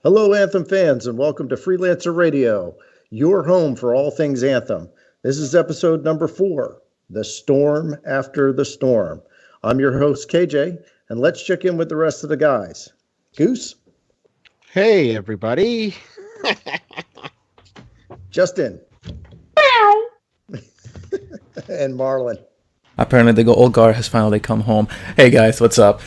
Hello, Anthem fans, and welcome to Freelancer Radio, your home for all things Anthem. This is episode number 4, The Storm After the Storm. I'm your host, KJ, and let's check in with the rest of the guys. Goose? Hey, everybody. Justin? And Marlon? Apparently the old guard has finally come home. Hey, guys, what's up?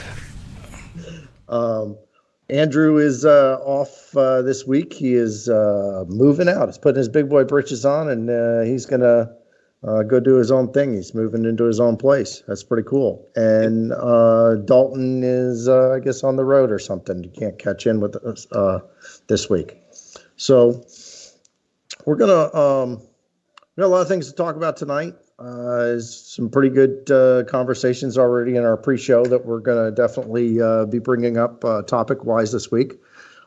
Andrew is off this week. He is moving out. He's putting his big boy britches on, and he's going to go do his own thing. He's moving into his own place. That's pretty cool. And Dalton is, I guess, on the road or something. You can't catch in with us this week. So we're going to we got a lot of things to talk about tonight. Some pretty good conversations already in our pre-show that we're going to definitely be bringing up topic-wise this week.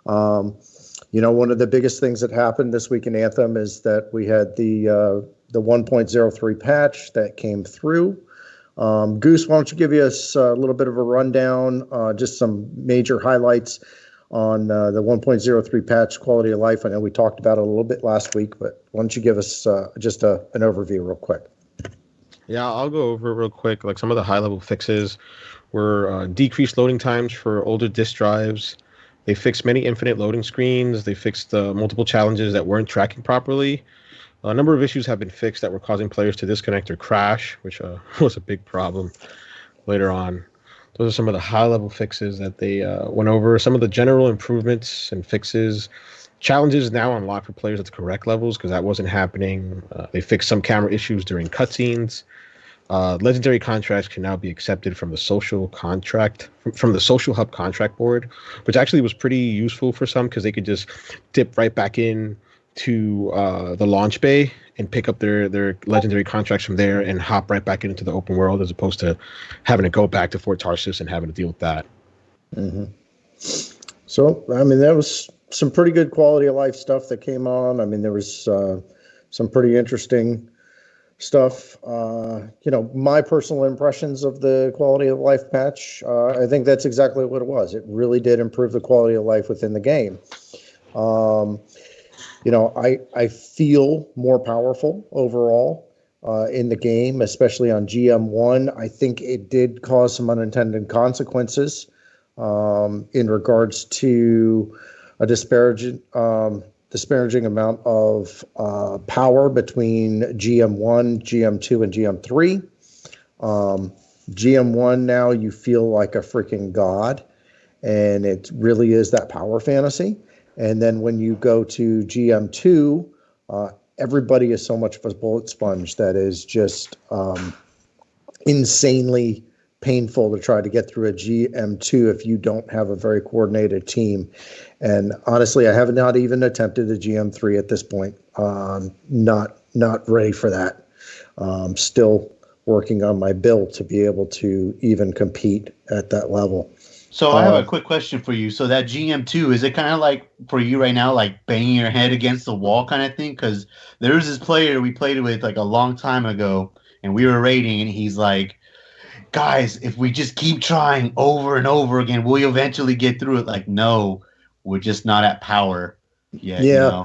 One of the biggest things that happened this week in Anthem is that we had the 1.03 patch that came through. Goose, why don't you give us a little bit of a rundown, just some major highlights on the 1.03 patch quality of life. I know we talked about it a little bit last week, but why don't you give us just an overview real quick? Yeah, I'll go over it real quick. Like some of the high-level fixes were decreased loading times for older disk drives. They fixed many infinite loading screens. They fixed multiple challenges that weren't tracking properly. A number of issues have been fixed that were causing players to disconnect or crash, which was a big problem later on. Those are some of the high-level fixes that they went over. Some of the general improvements and fixes. Challenges now unlocked for players at the correct levels because that wasn't happening. They fixed some camera issues during cutscenes. Legendary contracts can now be accepted from the social hub contract board, which actually was pretty useful for some because they could just dip right back in to the launch bay and pick up their legendary contracts from there and hop right back into the open world as opposed to having to go back to Fort Tarsus and having to deal with that. Mm-hmm. So, I mean, that was some pretty good quality of life stuff that came on. I mean, there was some pretty interesting stuff. My personal impressions of the quality of life patch, I think that's exactly what it was. It really did improve the quality of life within the game. I feel more powerful overall in the game, especially on GM1. I think it did cause some unintended consequences in regards to a disparaging amount of power between GM1, GM2, and GM3. GM1 now you feel like a freaking god, and it really is that power fantasy. And then when you go to GM2, everybody is so much of a bullet sponge that is just insanely painful to try to get through a GM2 if you don't have a very coordinated team. And honestly, I have not even attempted a GM3 at this point. Not ready for that. Still working on my build to be able to even compete at that level. So I have a quick question for you. So that GM2, is it kind of like for you right now, like banging your head against the wall kind of thing? Because there was this player we played with like a long time ago, and we were raiding, and he's like, guys, if we just keep trying over and over again, we'll eventually get through it. Like, no, we're just not at power yet. Yeah.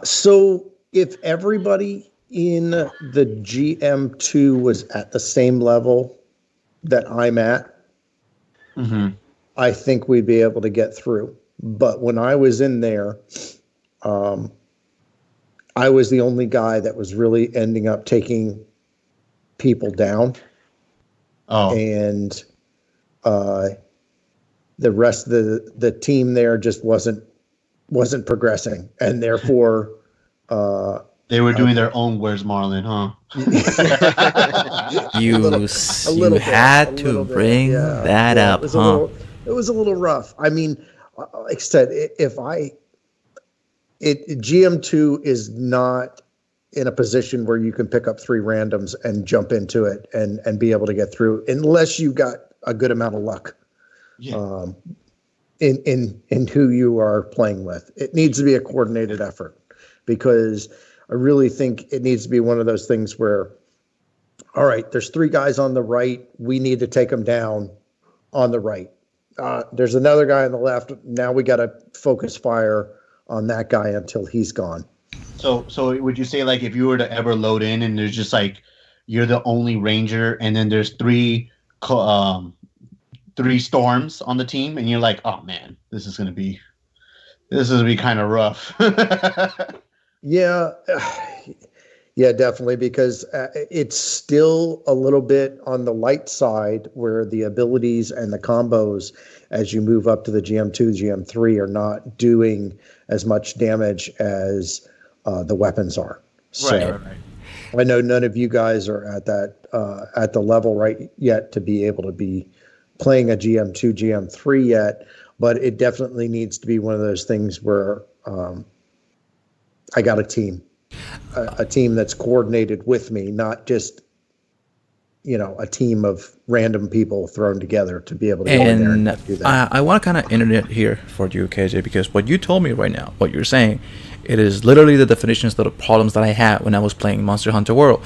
So if everybody in the GM2 was at the same level that I'm at, mm-hmm. I think we'd be able to get through. But when I was in there, I was the only guy that was really ending up taking people down. Oh. And the rest of the team there just wasn't progressing, and therefore They were doing their own Where's Marlin, huh? You had to bring that up, huh? It was a little rough. I mean, like I said, GM2 is not in a position where you can pick up 3 randoms and jump into it and be able to get through, unless you got a good amount of luck. Yeah. In who you are playing with. It needs to be a coordinated effort, because I really think it needs to be one of those things where, all right, there's 3 guys on the right. We need to take them down on the right. There's another guy on the left. Now we got to focus fire on that guy until he's gone. So would you say, like, if you were to ever load in and there's just like you're the only ranger and then there's 3 storms on the team and you're like, oh man, this is gonna be kind of rough. Yeah, definitely, because it's still a little bit on the light side, where the abilities and the combos as you move up to the GM2, GM3 are not doing as much damage as the weapons are. So right. I know none of you guys are at that at the level right yet to be able to be playing a GM2, GM3 yet, but it definitely needs to be one of those things where I got a team that's coordinated with me, not just, a team of random people thrown together to be able to go in there and do that. I want to kind of internet here for you, KJ, because what you told me right now, what you're saying, it is literally the definitions of the problems that I had when I was playing Monster Hunter World.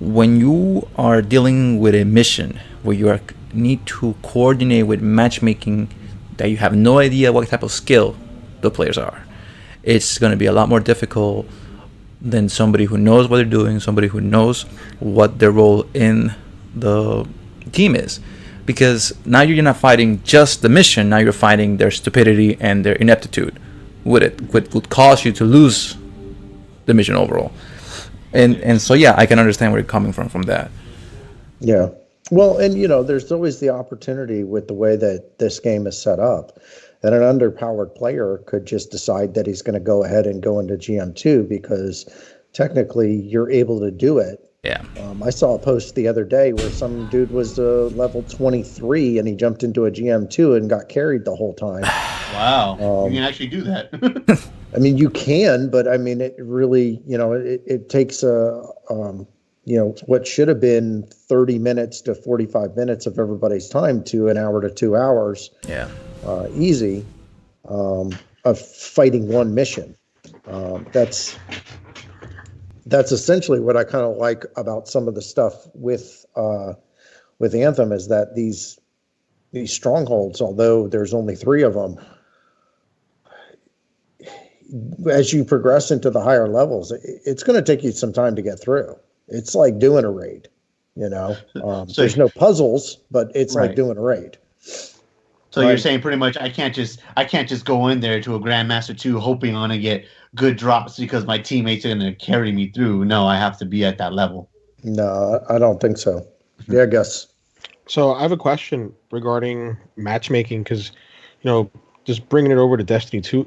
When you are dealing with a mission where you need to coordinate with matchmaking that you have no idea what type of skill the players are, it's going to be a lot more difficult than somebody who knows what they're doing, somebody who knows what their role in the team is. Because now you're not fighting just the mission, now you're fighting their stupidity and their ineptitude. Would cause you to lose the mission overall. And so, yeah, I can understand where you're coming from that. Yeah. Well, and, there's always the opportunity with the way that this game is set up, that an underpowered player could just decide that he's going to go ahead and go into GM2, because technically you're able to do it. Yeah. I saw a post the other day where some dude was level 23 and he jumped into a GM2 and got carried the whole time. Wow. You can actually do that. I mean, you can, but I mean, it really, it takes what should have been 30 minutes to 45 minutes of everybody's time to an hour to 2 hours. Yeah. Easy of fighting one mission. That's essentially what I kind of like about some of the stuff with Anthem, is that these strongholds, although there's only 3 of them, as you progress into the higher levels, it's going to take you some time to get through. It's like doing a raid, so there's no puzzles, but it's like doing a raid. So you're saying pretty much I can't just go in there to a Grandmaster 2 hoping on to get good drops because my teammates are going to carry me through. No, I have to be at that level. No, I don't think so. Yeah, I guess. So I have a question regarding matchmaking, because, just bringing it over to Destiny 2,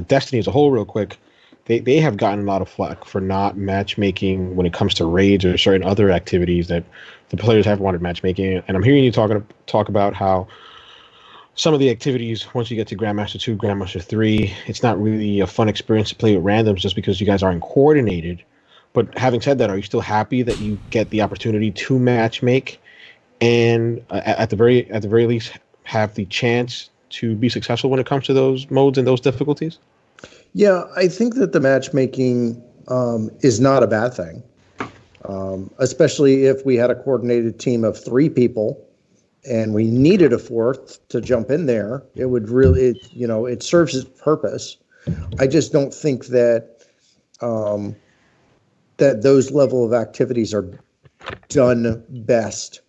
Destiny as a whole real quick, they have gotten a lot of flack for not matchmaking when it comes to raids or certain other activities that the players have wanted matchmaking. And I'm hearing you talk about how some of the activities, once you get to Grandmaster 2, Grandmaster 3, it's not really a fun experience to play with randoms just because you guys aren't coordinated. But having said that, are you still happy that you get the opportunity to matchmake and at the very least have the chance to be successful when it comes to those modes and those difficulties? Yeah, I think that the matchmaking is not a bad thing, especially if we had a coordinated team of 3 people and we needed a 4th to jump in there. It would really, it serves its purpose. I just don't think that that those level of activities are done best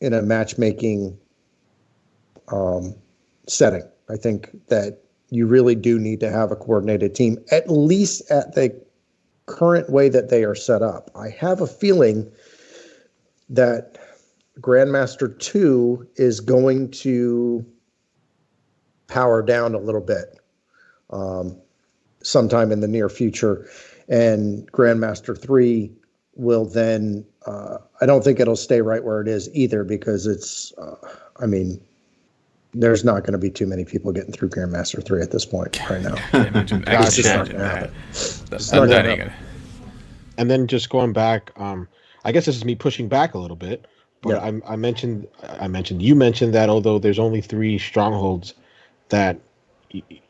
in a matchmaking setting. I think that you really do need to have a coordinated team, at least at the current way that they are set up. I have a feeling that Grandmaster 2 is going to power down a little bit sometime in the near future. and Grandmaster 3 will then, I don't think it'll stay right where it is either, because it's, I mean, there's not going to be too many people getting through Grandmaster 3 at this point right now. It's just not going to happen. It's not gonna happen. And then just going back, I guess this is me pushing back a little bit, but Yeah. you mentioned that although there's only 3 strongholds, that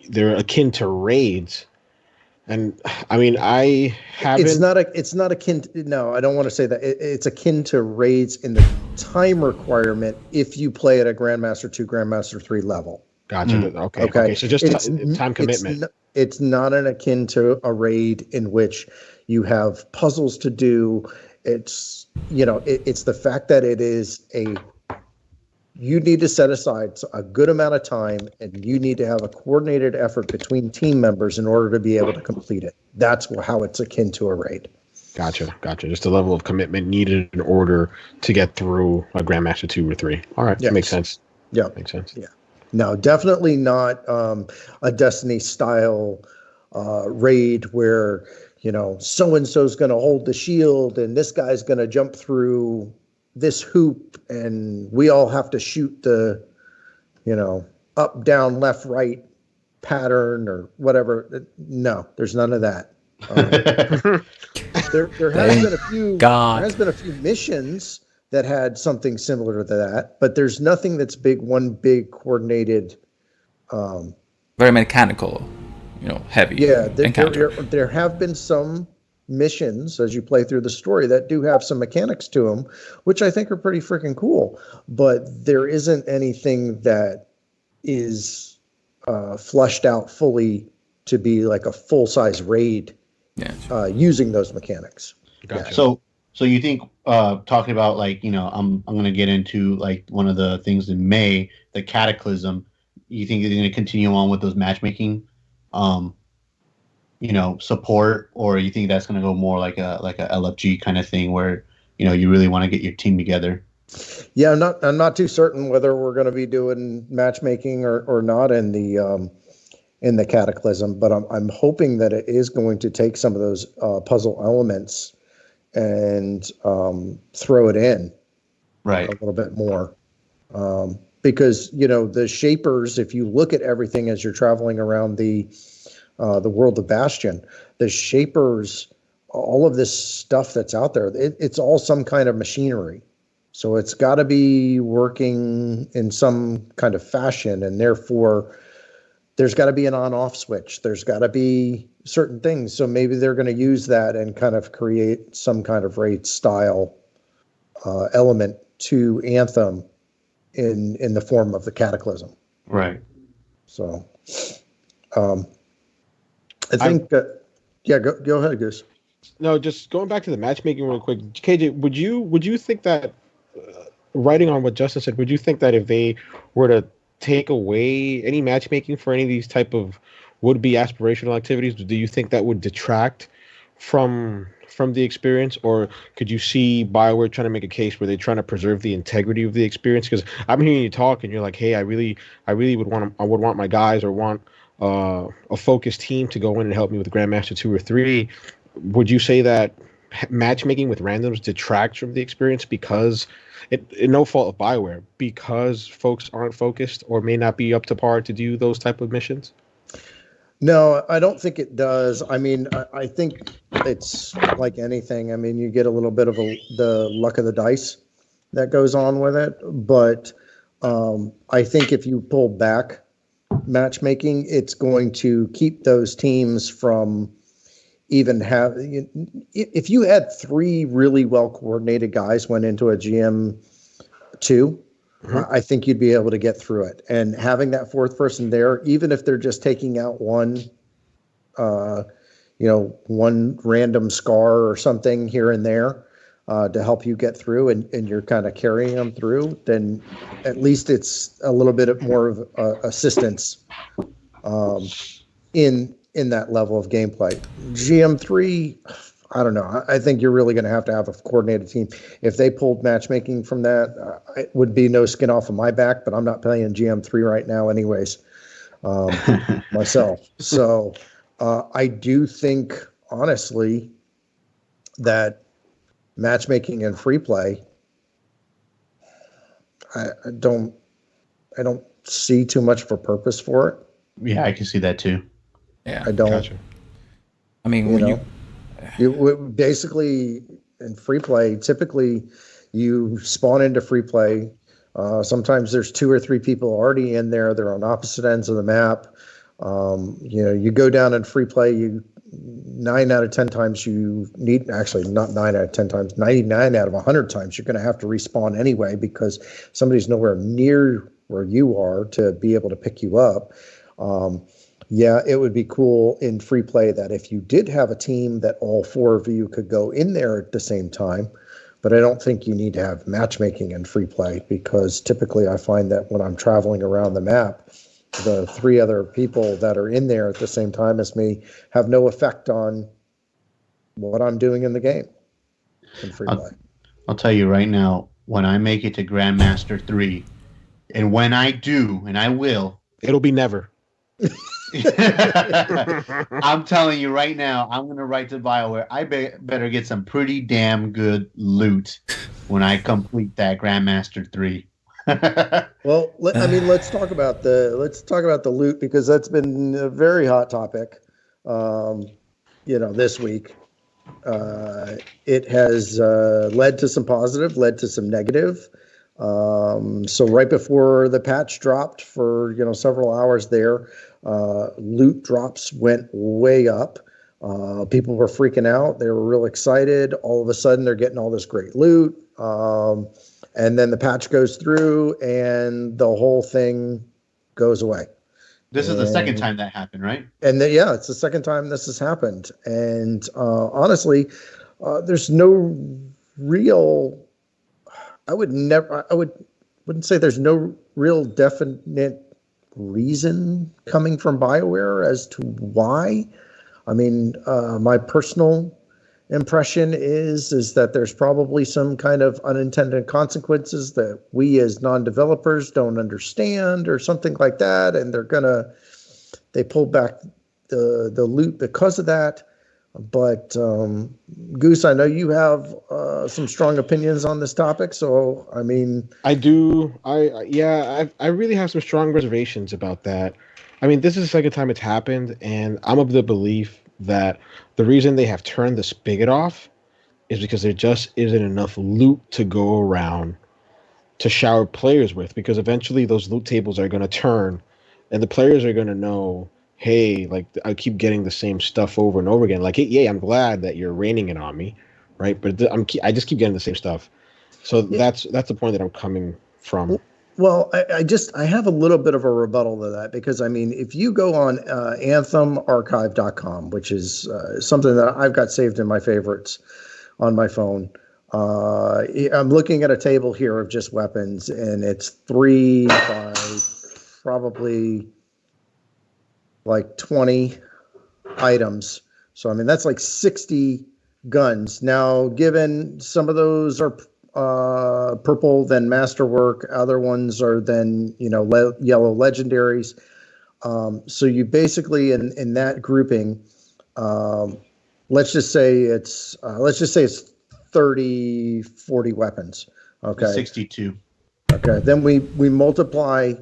they're akin to raids. And I mean, I haven't. It's not akin to, no, I don't want to say that. It's akin to raids in the time requirement if you play at a Grandmaster 2, Grandmaster 3 level. Gotcha. Okay. So just time commitment. It's not an akin to a raid in which you have puzzles to do. It's, it's the fact that it is you need to set aside a good amount of time, and you need to have a coordinated effort between team members in order to be able to complete it. That's how it's akin to a raid. Gotcha. Just the level of commitment needed in order to get through a Grandmaster 2 or 3. All right. Yes. That makes sense. Yeah. Makes sense. Yeah. No, definitely not a Destiny style raid where, so-and-so's going to hold the shield and this guy's going to jump through this hoop and we all have to shoot the, up, down, left, right pattern or whatever. No, there's none of that. There has been a few missions that had something similar to that, but there's nothing that's one big coordinated, very mechanical, heavy. Yeah, there have been some missions as you play through the story that do have some mechanics to them, which I think are pretty freaking cool. But there isn't anything that is flushed out fully to be like a full size raid using those mechanics. Gotcha. So you think talking about I'm going to get into like one of the things in May, the Cataclysm. You think they're going to continue on with those matchmaking? Support, or you think that's going to go more like a LFG kind of thing where, you really want to get your team together? Yeah, I'm not too certain whether we're going to be doing matchmaking or not in the Cataclysm, but I'm hoping that it is going to take some of those puzzle elements and throw it in right a little bit more. Because, the shapers, if you look at everything as you're traveling around the world of Bastion, the shapers, all of this stuff that's out there, it's all some kind of machinery. So it's got to be working in some kind of fashion, and therefore there's got to be an on-off switch. There's got to be certain things. So maybe they're going to use that and kind of create some kind of raid style element to Anthem in the form of the Cataclysm. Right. So I think go ahead, Goose. No, just going back to the matchmaking real quick. KJ, would you think that, writing on what Justin said, would you think that if they were to take away any matchmaking for any of these type of would-be aspirational activities, do you think that would detract from the experience? Or could you see BioWare trying to make a case where they're trying to preserve the integrity of the experience? Because I'm hearing you talk and you're like, hey, I really would want my guys, or want a focused team to go in and help me with Grandmaster 2 or 3. Would you say that matchmaking with randoms detracts from the experience because no fault of BioWare, because folks aren't focused or may not be up to par to do those type of missions? No, I don't think it does. I mean, I think it's like anything. I mean, you get a little bit of the luck of the dice that goes on with it. But I think if you pull back matchmaking, it's going to keep those teams from even if you had 3 really well coordinated guys went into a GM2, I think you'd be able to get through it. And having that 4th person there, even if they're just taking out one random scar or something here and there to help you get through, and you're kind of carrying them through, then at least it's a little bit more of assistance in that level of gameplay. GM3, I don't know. I think you're really going to have a coordinated team. If they pulled matchmaking from that, it would be no skin off of my back, but I'm not playing GM3 right now anyways, myself. So I do think honestly that matchmaking and free play, I don't see too much of a purpose for it. Yeah, I can see that too. Yeah. I don't. Gotcha. I mean, You when know, you basically in free play, typically you spawn into free play. Sometimes there's 2 or 3 people already in there. They're on opposite ends of the map. You go down in free play. 9 out of 10 times you need, actually not 9 out of 10 times, 99 out of 100 times you're going to have to respawn anyway because somebody's nowhere near where you are to be able to pick you up. Yeah, it would be cool in free play that if you did have a team that all 4 of you could go in there at the same time, but I don't think you need to have matchmaking in free play because typically I find that when I'm traveling around the map, the 3 other people that are in there at the same time as me have no effect on what I'm doing in the game in free play. I'll tell you right now, when I make it to Grandmaster 3, and when I do, and I will, It'll be never. I'm telling you right now, I'm going to write to BioWare. I better get some pretty damn good loot when I complete that Grandmaster 3. Well, let's talk about the loot because that's been a very hot topic. This week, it has led to some positive, led to some negative. So right before the patch dropped for several hours there, loot drops went way up. People were freaking out. They were real excited. All of a sudden, they're getting all this great loot. And then the patch goes through and the whole thing goes away. This is the second time that happened, right? And it's the second time this has happened. And honestly, there's no real, wouldn't say there's no real definite reason coming from BioWare as to why. I mean, my personal impression is that there's probably some kind of unintended consequences that we as non-developers don't understand or something like that, and they pull back the loot because of that. But Goose, I know you have some strong opinions on this topic, so I mean, I do. I really have some strong reservations about that. I mean, this is the second time it's happened, and I'm of the belief that the reason they have turned the spigot off is because there just isn't enough loot to go around to shower players with, because eventually those loot tables are going to turn and the players are going to know, hey, like I keep getting the same stuff over and over again. Like, hey, yeah, I'm glad that you're raining it on me, right? But I just keep getting the same stuff. So that's the point that I'm coming from. Well, I have a little bit of a rebuttal to that because, I mean, if you go on anthemarchive.com, which is something that I've got saved in my favorites on my phone, I'm looking at a table here of just weapons, and it's 3 by probably like 20 items. So, I mean, that's like 60 guns. Now, given some of those are purple, then masterwork. Other ones are then yellow legendaries. So you basically in that grouping, let's just say it's 30, 40 weapons. Okay, 62. Okay, then we multiply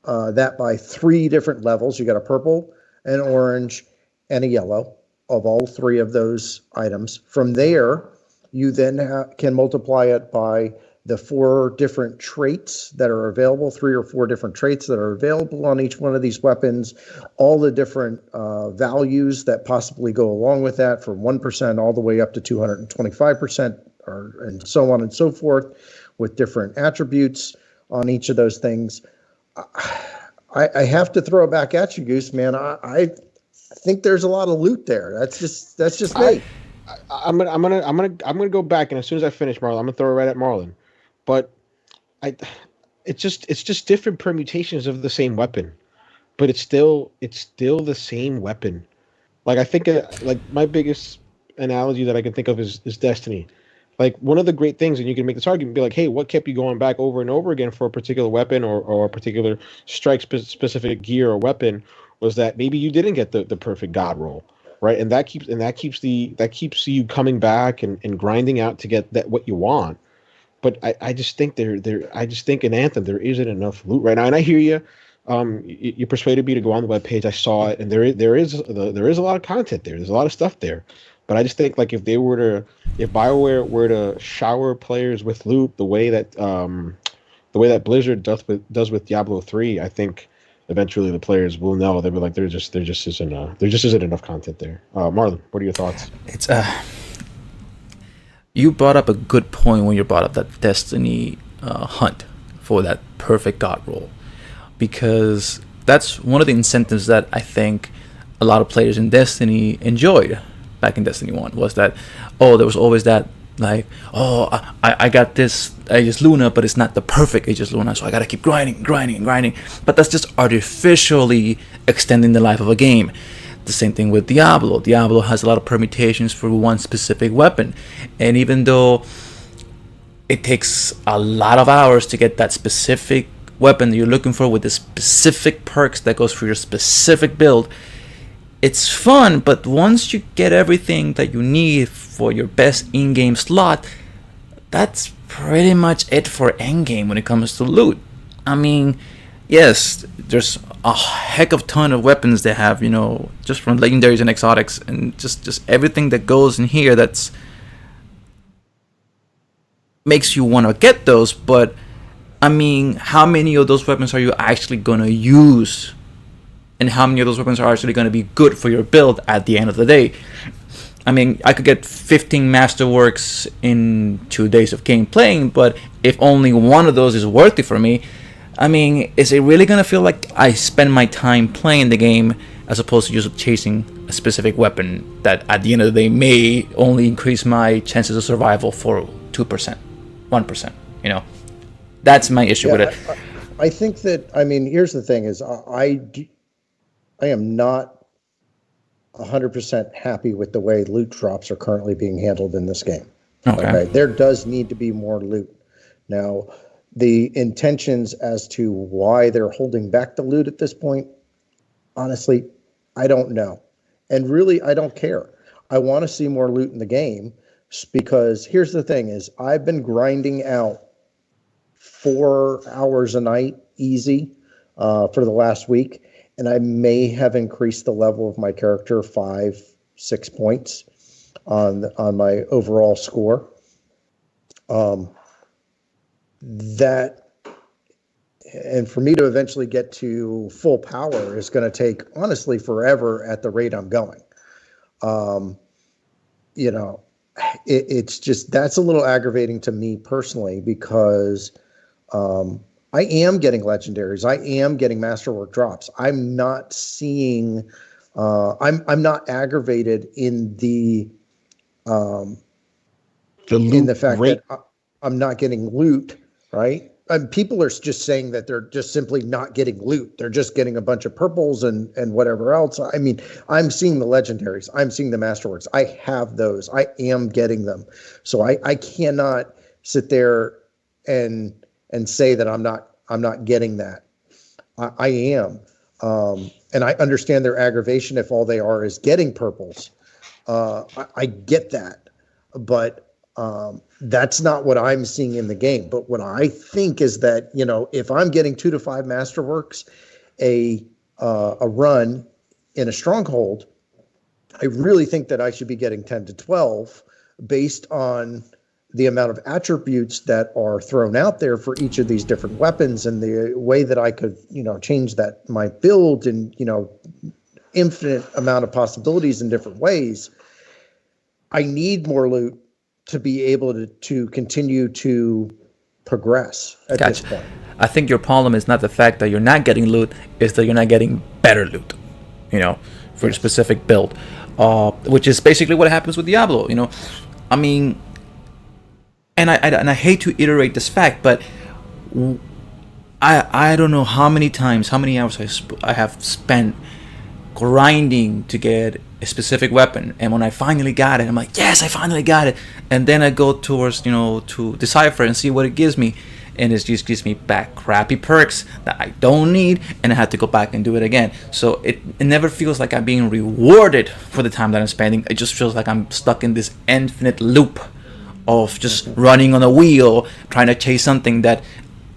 that by 3 different levels. You got a purple, an orange, and a yellow of all 3 of those items. From there, you then can multiply it by the 4 different traits that are available, 3 or 4 different traits that are available on each one of these weapons, all the different values that possibly go along with that, from 1% all the way up to 225%, and so on and so forth, with different attributes on each of those things. I have to throw it back at you, Goose, man. I think there's a lot of loot there. That's just me. I'm gonna go back, and as soon as I finish, Marlon, I'm gonna throw it right at Marlon. But it's just different permutations of the same weapon, but it's still the same weapon. Like, I think like my biggest analogy that I can think of is Destiny. Like, one of the great things, and you can make this argument, be like, hey, what kept you going back over and over again for a particular weapon or a particular strike specific gear or weapon, was that maybe you didn't get the perfect god roll, right? And that keeps you coming back and grinding out to get that what you want. But I just think I just think in Anthem there isn't enough loot right now. And I hear you. You persuaded me to go on the webpage. I saw it, and there is a lot of content there. There's a lot of stuff there. But I just think like if BioWare were to shower players with loot the way that Blizzard does with Diablo 3, I think eventually the players will know. They'll be like, there just isn't enough content there. Marlon, what are your thoughts? It's you brought up a good point when you brought up that Destiny hunt for that perfect god roll, because that's one of the incentives that I think a lot of players in Destiny enjoyed back in Destiny 1, was that, there was always that, like, I got this Aegis Luna, but it's not the perfect Aegis Luna, so I gotta keep grinding. But that's just artificially extending the life of a game. The same thing with Diablo. Diablo has a lot of permutations for one specific weapon, and even though it takes a lot of hours to get that specific weapon that you're looking for with the specific perks that goes for your specific build, it's fun. But once you get everything that you need for your best in-game slot, that's pretty much it for endgame when it comes to loot. I mean, yes, there's a heck of ton of weapons they have, just from legendaries and exotics, and just everything that goes in here that's makes you want to get those. But I mean, how many of those weapons are you actually going to use? And how many of those weapons are actually going to be good for your build at the end of the day? I mean, I could get 15 Masterworks in 2 days of game playing, but if only one of those is worthy for me, I mean, is it really going to feel like I spend my time playing the game as opposed to just chasing a specific weapon that at the end of the day may only increase my chances of survival for 2%, 1%, That's my issue with it. I think that, here's the thing is I am not 100% happy with the way loot drops are currently being handled in this game. Okay. There does need to be more loot. Now, the intentions as to why they're holding back the loot at this point, honestly, I don't know. And really, I don't care. I want to see more loot in the game, because here's the thing is I've been grinding out 4 hours a night easy for the last week, and I may have increased the level of my character 5-6 points on my overall score. And for me to eventually get to full power is going to take, honestly, forever at the rate I'm going. It's just, that's a little aggravating to me personally, because I am getting legendaries. I am getting masterwork drops. I'm not seeing, I'm not aggravated in the fact that I'm not getting loot, right? People are just saying that they're just simply not getting loot. They're just getting a bunch of purples and whatever else. I mean, I'm seeing the legendaries. I'm seeing the masterworks. I have those. I am getting them. So I cannot sit there and say that I'm not getting that. I am. And I understand their aggravation if all they are is getting purples. I get that. But that's not what I'm seeing in the game. But what I think is that, if I'm getting 2 to 5 masterworks a run in a stronghold, I really think that I should be getting 10 to 12 based on the amount of attributes that are thrown out there for each of these different weapons, and the way that I could, change that my build, and, infinite amount of possibilities in different ways. I need more loot to be able to continue to progress at this point. I think your problem is not the fact that you're not getting loot, it's that you're not getting better loot, for your specific build, which is basically what happens with Diablo. I mean, and I hate to iterate this fact, but I don't know how many hours I have spent grinding to get a specific weapon, and when I finally got it, I'm like, yes, I finally got it. And then I go towards to decipher and see what it gives me, and it just gives me back crappy perks that I don't need, and I have to go back and do it again. So it never feels like I'm being rewarded for the time that I'm spending. It just feels like I'm stuck in this infinite loop of just running on a wheel, trying to chase something that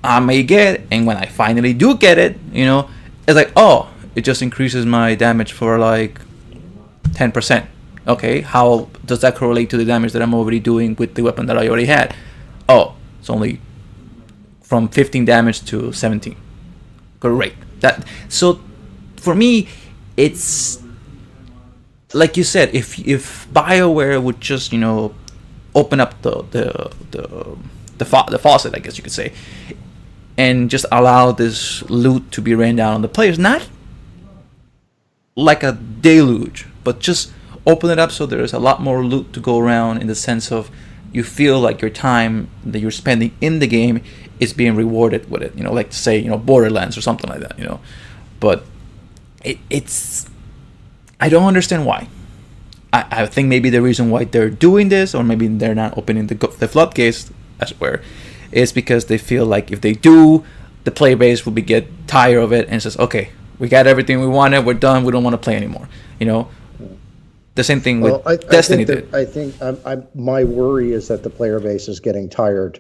I may get, and when I finally do get it, it's like, oh, it just increases my damage for like 10%. Okay, how does that correlate to the damage that I'm already doing with the weapon that I already had? Oh, it's only from 15 damage to 17. Great. So for me, it's like you said, if BioWare would just open up the faucet, I guess you could say, and just allow this loot to be rained down on the players, not like a deluge, but just open it up so there's a lot more loot to go around, in the sense of you feel like your time that you're spending in the game is being rewarded with it. Like say, Borderlands or something like that. But it's I don't understand why. I think maybe the reason why they're doing this, or maybe they're not opening the floodgates, as it were, is because they feel like if they do, the player base will get tired of it and says, okay, we got everything we wanted, we're done, we don't want to play anymore. The same thing with Destiny did. I think my worry is that the player base is getting tired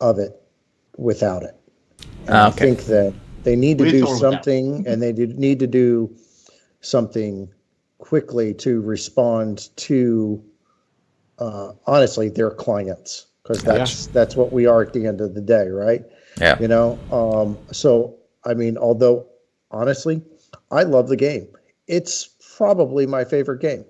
of it without it. And I think that they need to do something, and they need to do something quickly to respond to, honestly, their clients, because that's what we are at the end of the day, right? Yeah. So I mean, although honestly, I love the game. It's probably my favorite game.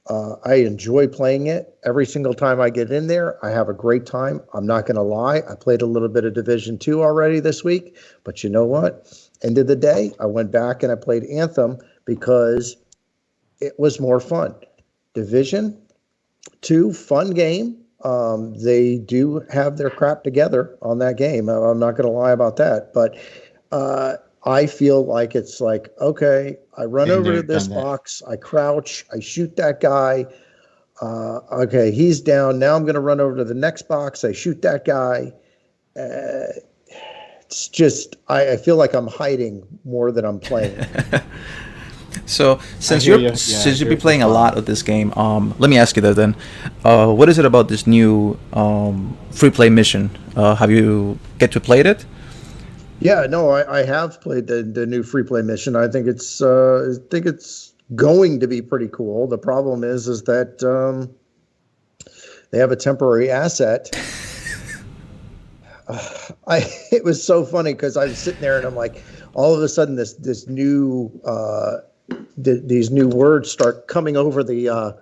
I enjoy playing it. Every single time I get in there, I have a great time. I'm not going to lie. I played a little bit of Division 2 already this week, but you know what? End of the day, I went back and I played Anthem because it was more fun. Division 2, fun game. They do have their crap together on that game. I'm not going to lie about that, but I feel like it's like, okay, I run over to this box, I crouch, I shoot that guy. Okay, he's down. Now I'm going to run over to the next box, I shoot that guy. It's just, I feel like I'm hiding more than I'm playing. So since you've been playing a lot of this game, let me ask you that then. What is it about this new free play mission? Have you get to play it? Yeah, no, I have played the new free play mission. I think it's going to be pretty cool. The problem is that they have a temporary asset. It was so funny because I was sitting there and I'm like, all of a sudden this new these new words start coming over the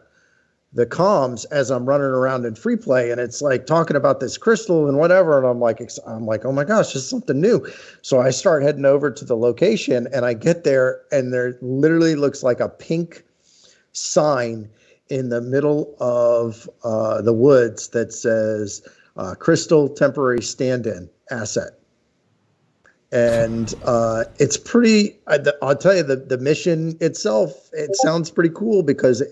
comms as I'm running around in free play, and it's like talking about this crystal and whatever, and I'm like, oh my gosh, this is something new. So I start heading over to the location, and I get there, and there literally looks like a pink sign in the middle of the woods that says crystal temporary stand-in asset. And it's pretty, I'll tell you, the mission itself, it sounds pretty cool because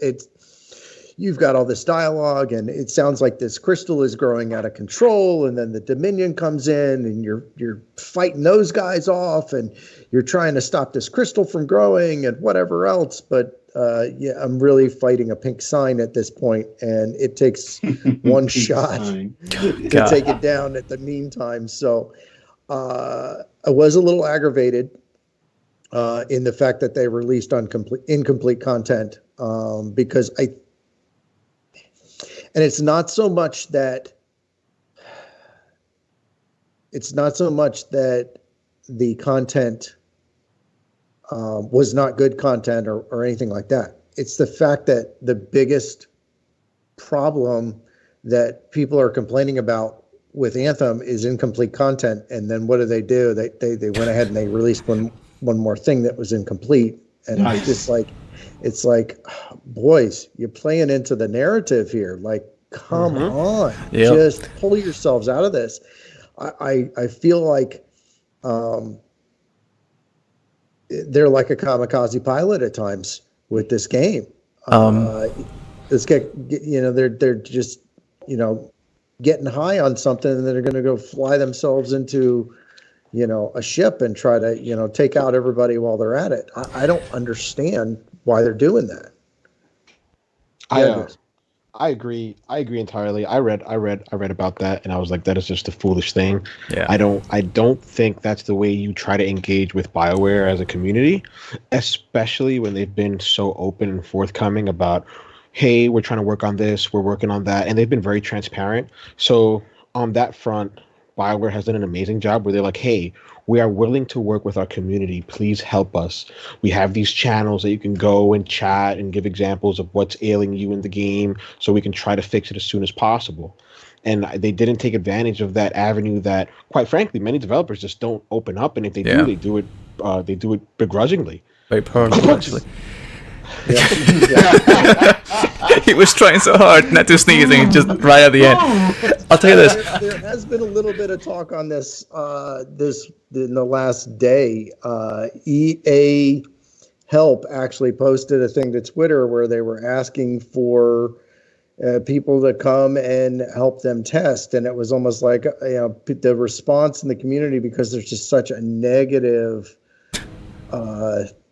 you've got all this dialogue, and it sounds like this crystal is growing out of control, and then the Dominion comes in, and you're fighting those guys off, and you're trying to stop this crystal from growing and whatever else. But yeah, I'm really fighting a pink sign at this point, and it takes one shot to take it down at the meantime. So I was a little aggravated in the fact that they released incomplete content because and it's not so much that the content was not good content or anything like that. It's the fact that the biggest problem that people are complaining about with Anthem is incomplete content. And then what do? They went ahead and they released one more thing that was incomplete. And nice. It's like, boys, you're playing into the narrative here. Like, come on, just pull yourselves out of this. I feel like they're like a kamikaze pilot at times with this game. They're just, getting high on something and they're going to go fly themselves into, a ship and try to, take out everybody while they're at it. I don't understand why they're doing that. I agree entirely. I read about that, and I was like, that is just a foolish thing. Yeah. I don't think that's the way you try to engage with BioWare as a community, especially when they've been so open and forthcoming about, hey, we're trying to work on this, we're working on that, and they've been very transparent. So on that front, BioWare has done an amazing job where they're like, hey, we are willing to work with our community. Please help us. We have these channels that you can go and chat and give examples of what's ailing you in the game so we can try to fix it as soon as possible. And they didn't take advantage of that avenue that, quite frankly, many developers just don't open up. And if they do, they do it begrudgingly. Very powerful, actually. Yeah. He was trying so hard not to sneeze, and just right at the end. I'll tell you this. There has been a little bit of talk on this in the last day. EA Help actually posted a thing to Twitter where they were asking for people to come and help them test, and it was almost like the response in the community, because there's just such a negative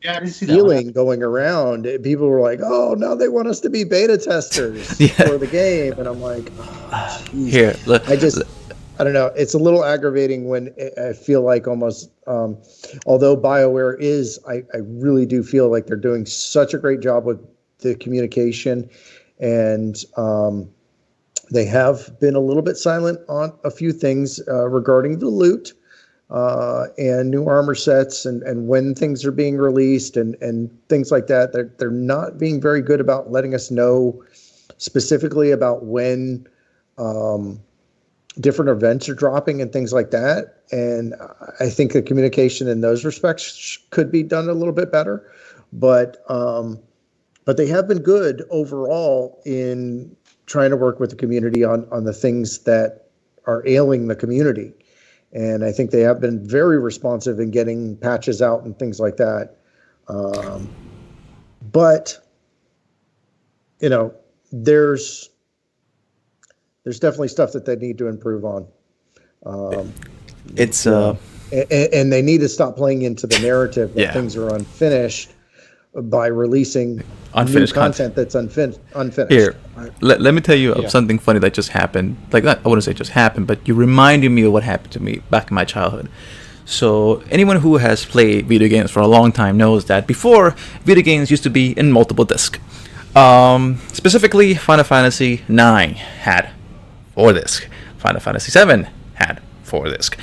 I didn't see feeling that going around. People were like, "Oh, now they want us to be beta testers for the game," and I'm like, oh, here, look, I don't know. It's a little aggravating when I feel like almost, although BioWare is, I really do feel like they're doing such a great job with the communication, and they have been a little bit silent on a few things regarding the loot. And new armor sets and when things are being released and things like that. They're not being very good about letting us know specifically about when different events are dropping and things like that. And I think the communication in those respects could be done a little bit better. But they have been good overall in trying to work with the community on the things that are ailing the community. And I think they have been very responsive in getting patches out and things like that. But, there's definitely stuff that they need to improve on. And they need to stop playing into the narrative that things are unfinished by releasing unfinished content that's unfinished. Here, let me tell you of something funny that just happened. Like, I wouldn't say just happened, but you reminded me of what happened to me back in my childhood. So anyone who has played video games for a long time knows that before, video games used to be in multiple discs. Specifically, Final Fantasy 9 had 4 discs. Final Fantasy 7 had 4 discs.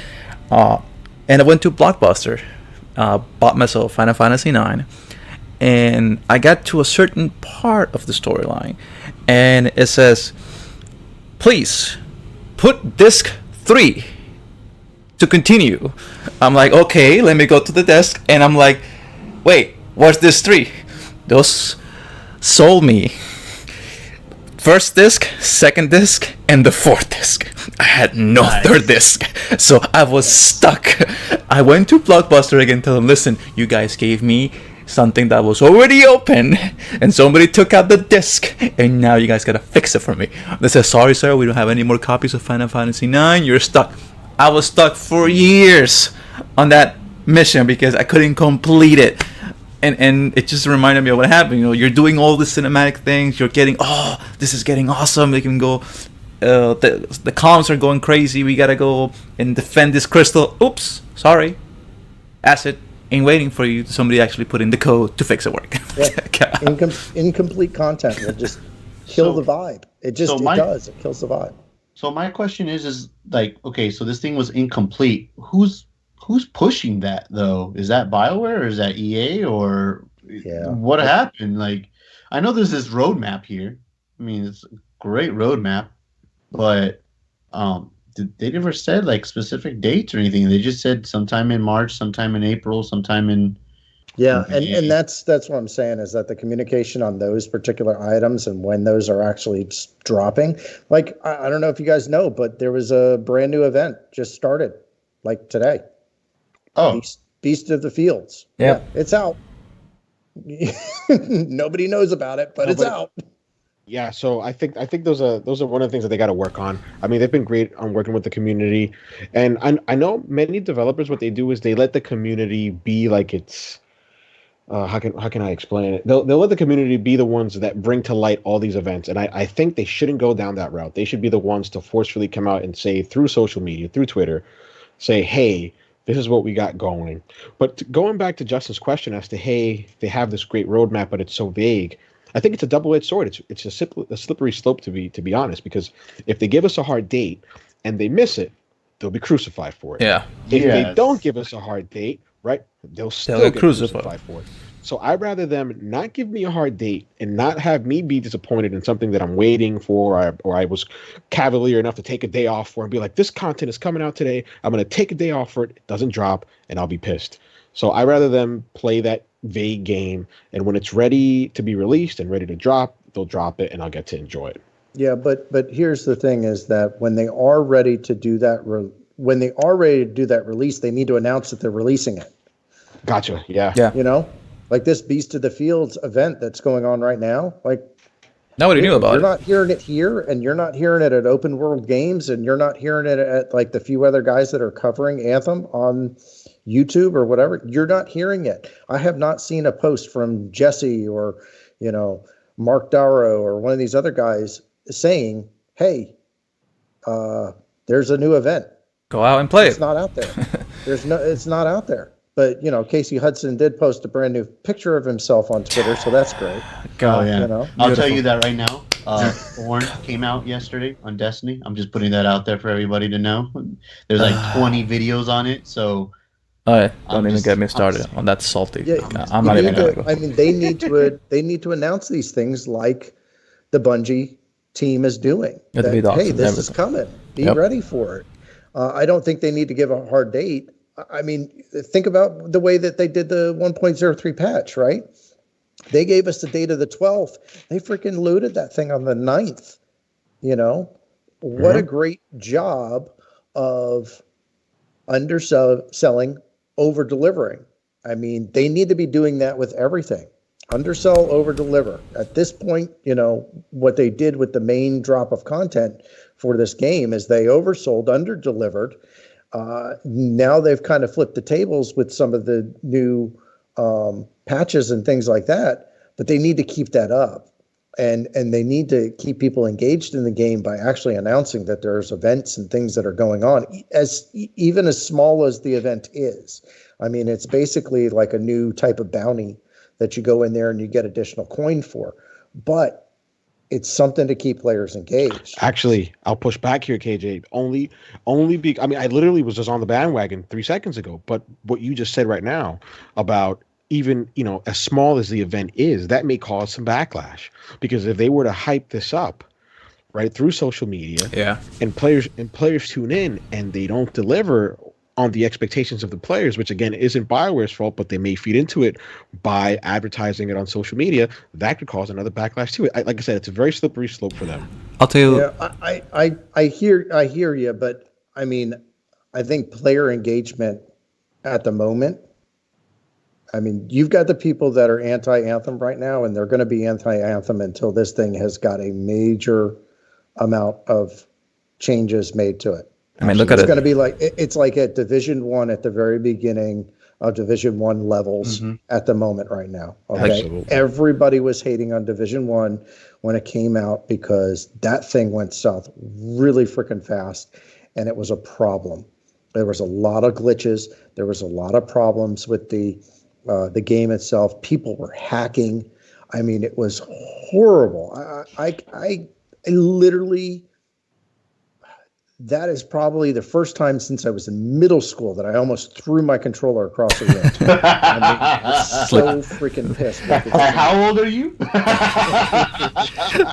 And I went to Blockbuster, bought myself Final Fantasy 9. And I got to a certain part of the storyline, and it says, please put disc 3 to continue. I'm like, okay, let me go to the desk, and I'm like, wait, what's disc 3? Those sold me. First disc, second disc, and the 4th disc. I had no 3rd disc, so I was stuck. I went to Blockbuster again, told them, listen, you guys gave me something that was already open, and somebody took out the disc, and now you guys gotta fix it for me. They said, sorry sir, we don't have any more copies of Final Fantasy 9, you're stuck. I was stuck for years on that mission because I couldn't complete it. And it just reminded me of what happened. You're doing all the cinematic things, you're getting, this is getting awesome, they can go, the comms are going crazy, we gotta go and defend this crystal. Oops, sorry, acid ain't waiting for you. Somebody actually put in the code to fix it work. Yeah. Incomplete content will just kill the vibe. It just does. It kills the vibe. So my question is like, okay, so this thing was incomplete. Who's pushing that though? Is that BioWare or is that EA or what happened? Like, I know there's this roadmap here. I mean, it's a great roadmap, but they never said like specific dates or anything. They just said sometime in March, sometime in April, sometime in and that's what I'm saying, is that the communication on those particular items and when those are actually dropping. Like, I don't know if you guys know, but there was a brand new event just started like today. Oh, Beast of the Fields. Yeah, it's out. Nobody knows about it, but it's out. Yeah, so I think those are one of the things that they got to work on. I mean, they've been great on working with the community, and I know many developers what they do is they let the community be like it's how can I explain it? They'll let the community be the ones that bring to light all these events, and I think they shouldn't go down that route. They should be the ones to forcefully come out and say through social media, through Twitter, say, hey, this is what we got going. But going back to Justin's question as to, hey, they have this great roadmap, but it's so vague. I think it's a double-edged sword. It's a slippery slope to be honest, because if they give us a hard date and they miss it, they'll be crucified for it. Yeah. If they Yes. don't give us a hard date, right, they'll still get get crucified. crucified for it. So I'd rather them not give me a hard date and not have me be disappointed in something that I'm waiting for, or I was cavalier enough to take a day off for and be like, this content is coming out today. I'm going to take a day off for it. It doesn't drop and I'll be pissed. So I'd rather them play that vague game. And when it's ready to be released and ready to drop, they'll drop it and I'll get to enjoy it. Yeah, but here's the thing: is that when they are ready to do that, release, they need to announce that they're releasing it. Gotcha. Yeah. Yeah. You know, like this Beast of the Fields event that's going on right now. Like, Nobody knew about you're it. not hearing it here, and you're not hearing it at Open World Games, and you're not hearing it at like the few other guys that are covering Anthem on YouTube or whatever. You're not hearing it. I have not seen a post from Jesse or, Mark Darrow or one of these other guys saying, hey, there's a new event. Go out and play It's it. not out there. It's not out there. But, Casey Hudson did post a brand new picture of himself on Twitter, so that's great. God, yeah. You know? I'll tell Beautiful. you that right now. Thorn came out yesterday on Destiny. I'm just putting that out there for everybody to know. There's like 20 videos on it, so Don't I'm even just- get me started on that salty. Yeah, I'm not you even need gonna to- go. I mean, they need to announce these things like the Bungie team is doing. Yeah, the That, V-Docs hey, and this is everything. coming. Be Yep. ready for it. I don't think they need to give a hard date. I mean, think about the way that they did the 1.03 patch, right? They gave us the date of the 12th. They freaking looted that thing on the 9th. What a great job of underselling, over delivering. I mean, they need to be doing that with everything. Undersell, over deliver. At this point, what they did with the main drop of content for this game is they oversold, under delivered. Now they've kind of flipped the tables with some of the new patches and things like that, but they need to keep that up. And they need to keep people engaged in the game by actually announcing that there's events and things that are going on, even as small as the event is. I mean, it's basically like a new type of bounty that you go in there and you get additional coin for. But it's something to keep players engaged. Actually, I'll push back here, KJ. Only I mean, I literally was just on the bandwagon 3 seconds ago. But what you just said right now about even, as small as the event is, that may cause some backlash. Because if they were to hype this up, right, through social media, Yeah. and players tune in and they don't deliver on the expectations of the players, which again isn't BioWare's fault, but they may feed into it by advertising it on social media, that could cause another backlash to it. Like I said, it's a very slippery slope for them. I'll tell you. Yeah, I hear you, but I mean, I think player engagement at the moment, I mean, you've got the people that are anti-Anthem right now, and they're going to be anti-Anthem until this thing has got a major amount of changes made to it. I mean, look at It's it. going to be like it's like at Division 1 at the very beginning of Division 1 levels at the moment right now. Okay, Absolutely. everybody was hating on Division 1 when it came out because that thing went south really freaking fast, and it was a problem. There was a lot of glitches. There was a lot of problems with the game itself. People were hacking. I mean, it was horrible. I literally. That is probably the first time since I was in middle school that I almost threw my controller across the room. I mean, so freaking pissed. with this thing. How old are you?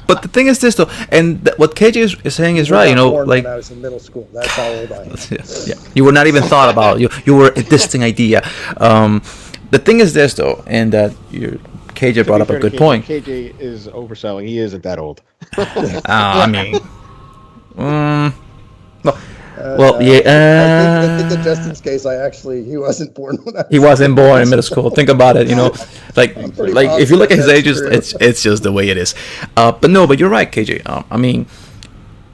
But the thing is this though, and what KJ is saying is right. I was born Like when I was in middle school. That's how old I am. yeah, you were not even thought about. You were a distinct idea. The thing is this though, and that KJ brought up a good point. KJ is overselling. He isn't that old. I mean, no, Well, yeah. I think in Justin's case, he wasn't born when I was He wasn't born in middle school. Think about it, like pretty if you look at his positive ages, that's true. it's just the way it is. But you're right, KJ. I mean,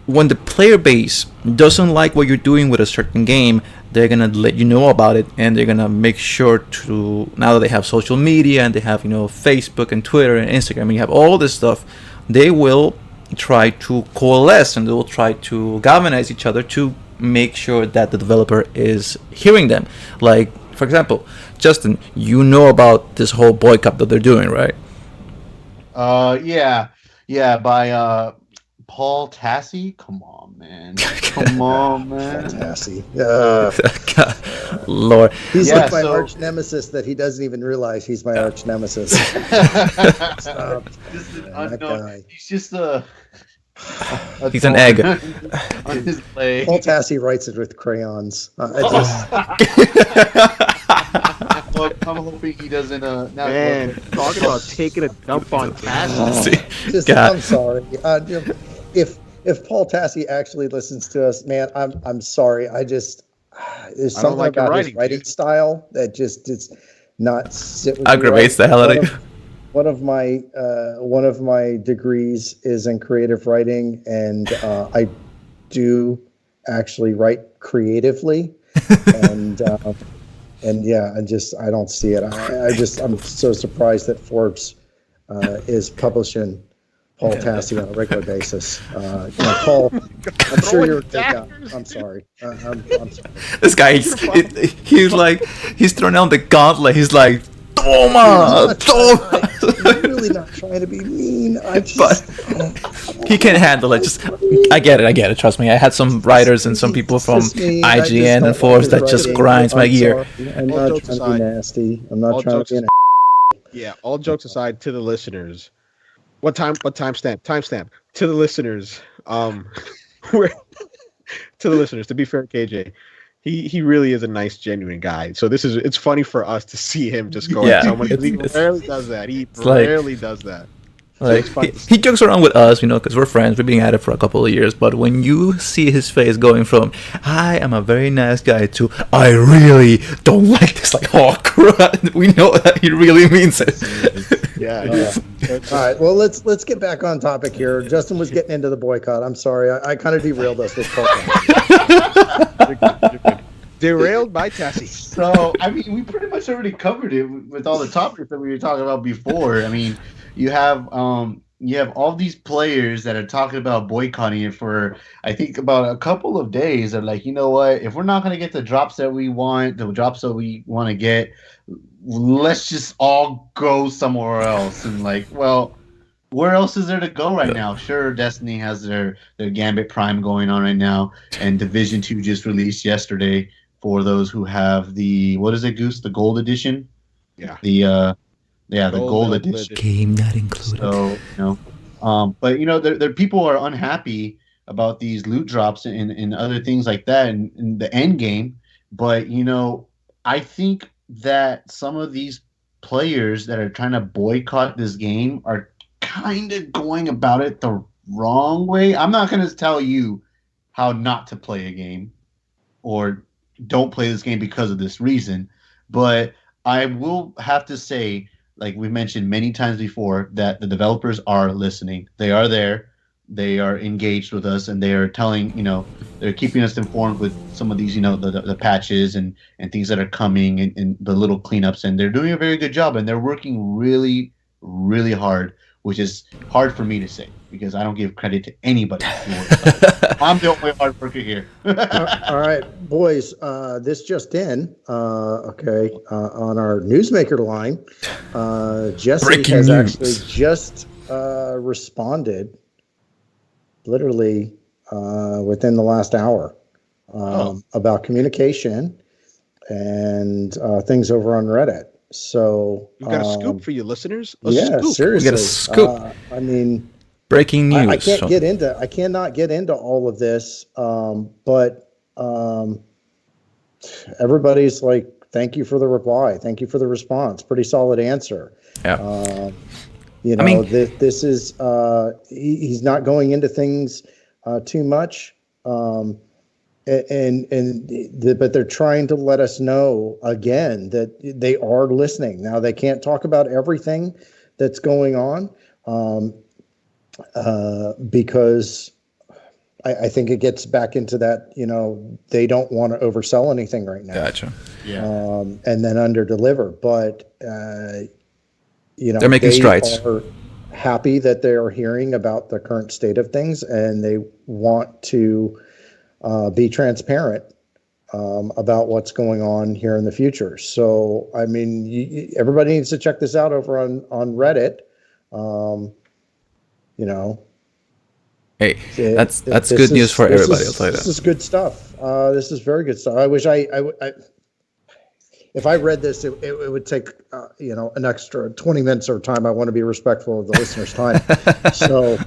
when the player base doesn't like what you're doing with a certain game, they're gonna let you know about it, and they're gonna make sure to, now that they have social media and they have Facebook and Twitter and Instagram, and you have all this stuff, they will try to coalesce and they will try to galvanize each other to make sure that the developer is hearing them. Like, for example, Justin, you know about this whole boycott that they're doing, right? Yeah, by Paul Tassi. Come on, man. Tassi. God, Lord. He's Yeah, like my so- arch nemesis that he doesn't even realize he's my arch nemesis. Just an that unknown. guy. He's just a He's an egg. on his leg. Paul Tassi writes it with crayons. Well, I'm hoping he doesn't. Man, talking about taking a dump on Tassi. God. I'm sorry. If Paul Tassi actually listens to us, man, I'm sorry. There's don't something like your about his writing, writing dude. style that just is not sit with me Aggravates right. the hell out of you. One of my degrees is in creative writing, and I do actually write creatively, and yeah, I don't see it. I'm so surprised that Forbes is publishing Paul Tassi on a regular basis. Paul, I'm sure you're a good guy. I'm sorry. I'm sorry. This guy, he's throwing out the gauntlet. He's like, Toma! I'm really not trying to be mean. He can't handle it. I get it. Trust me. I had some writers and some people from IGN and Forbes that just grinds my gear. I'm not trying to be nasty. I'm not trying to be an Yeah, all jokes aside, to the listeners. What timestamp? To the listeners. Where to the listeners, to be fair, KJ. He really is a nice, genuine guy. So it's funny for us to see him just go at someone. He rarely does that. He rarely does that. Like, he jokes around with us, because we're friends. We've been at it for a couple of years. But when you see his face going from "I am a very nice guy" to "I really don't like this," like, oh crap, we know that he really means it. Yeah. All right. Well, let's get back on topic here. Justin was getting into the boycott. I'm sorry. I kind of derailed us with podcast. Derailed by Tassi. So, I mean, we pretty much already covered it with all the topics that we were talking about before. I mean, you have all these players that are talking about boycotting it for, I think, about a couple of days. They're like, you know what? If we're not going to get the drops that we want, to get, let's just all go somewhere else. And like, well, where else is there to go right now? Sure, Destiny has their Gambit Prime going on right now, and Division 2 just released yesterday for those who have the, what is it, Goose? The Gold Edition? Yeah. The Gold Edition. Game not included. So, but there people are unhappy about these loot drops and other things like that in the end game. But I think that some of these players that are trying to boycott this game are kind of going about it the wrong way. I'm not going to tell you how not to play a game or don't play this game because of this reason, but I will have to say, like we mentioned many times before, that the developers are listening. They are there. They are engaged with us, and they are telling, they're keeping us informed with some of these, the patches and things that are coming and the little cleanups, and they're doing a very good job, and they're working really, really hard, which is hard for me to say because I don't give credit to anybody. I'm the only hard worker here. All right, boys, this just in, on our newsmaker line, Jesse Breaking has news. actually just responded literally within the last hour about communication and things over on Reddit. So We've got a scoop for you listeners. Seriously. We got a scoop. I mean, Breaking news. I cannot get into all of this, but everybody's like, "Thank you for the reply. Thank you for the response. Pretty solid answer." Yeah. This is he's not going into things too much. But they're trying to let us know again that they are listening. Now they can't talk about everything that's going on, because I think it gets back into that, they don't want to oversell anything right now. Gotcha. Yeah. And then under deliver. But, they're making strides. Are happy that they are hearing about the current state of things, and they want to be transparent about what's going on here in the future. So, I mean, everybody needs to check this out over on Reddit. Hey, that's good news for everybody. I'll tell you that. This is good stuff. This is very good stuff. I wish if I read this, it would take an extra 20 minutes of time. I want to be respectful of the listener's time. So,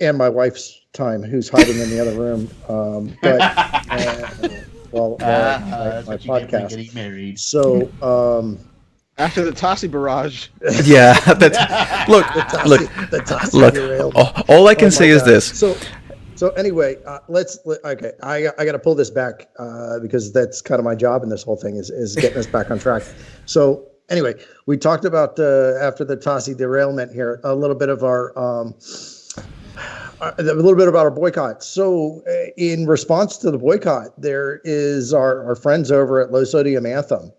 and my wife's time, who's hiding in the other room. My podcast. Getting married. So, after the Tassi barrage. Yeah, look. The Tassi derailed. All I can say is God. this. So anyway, okay. I got to pull this back because that's kind of my job in this whole thing is getting us back on track. So anyway, we talked about after the Tassi derailment here a little bit of our about our boycott. So in response to the boycott, there is our friends over at Low Sodium Anthem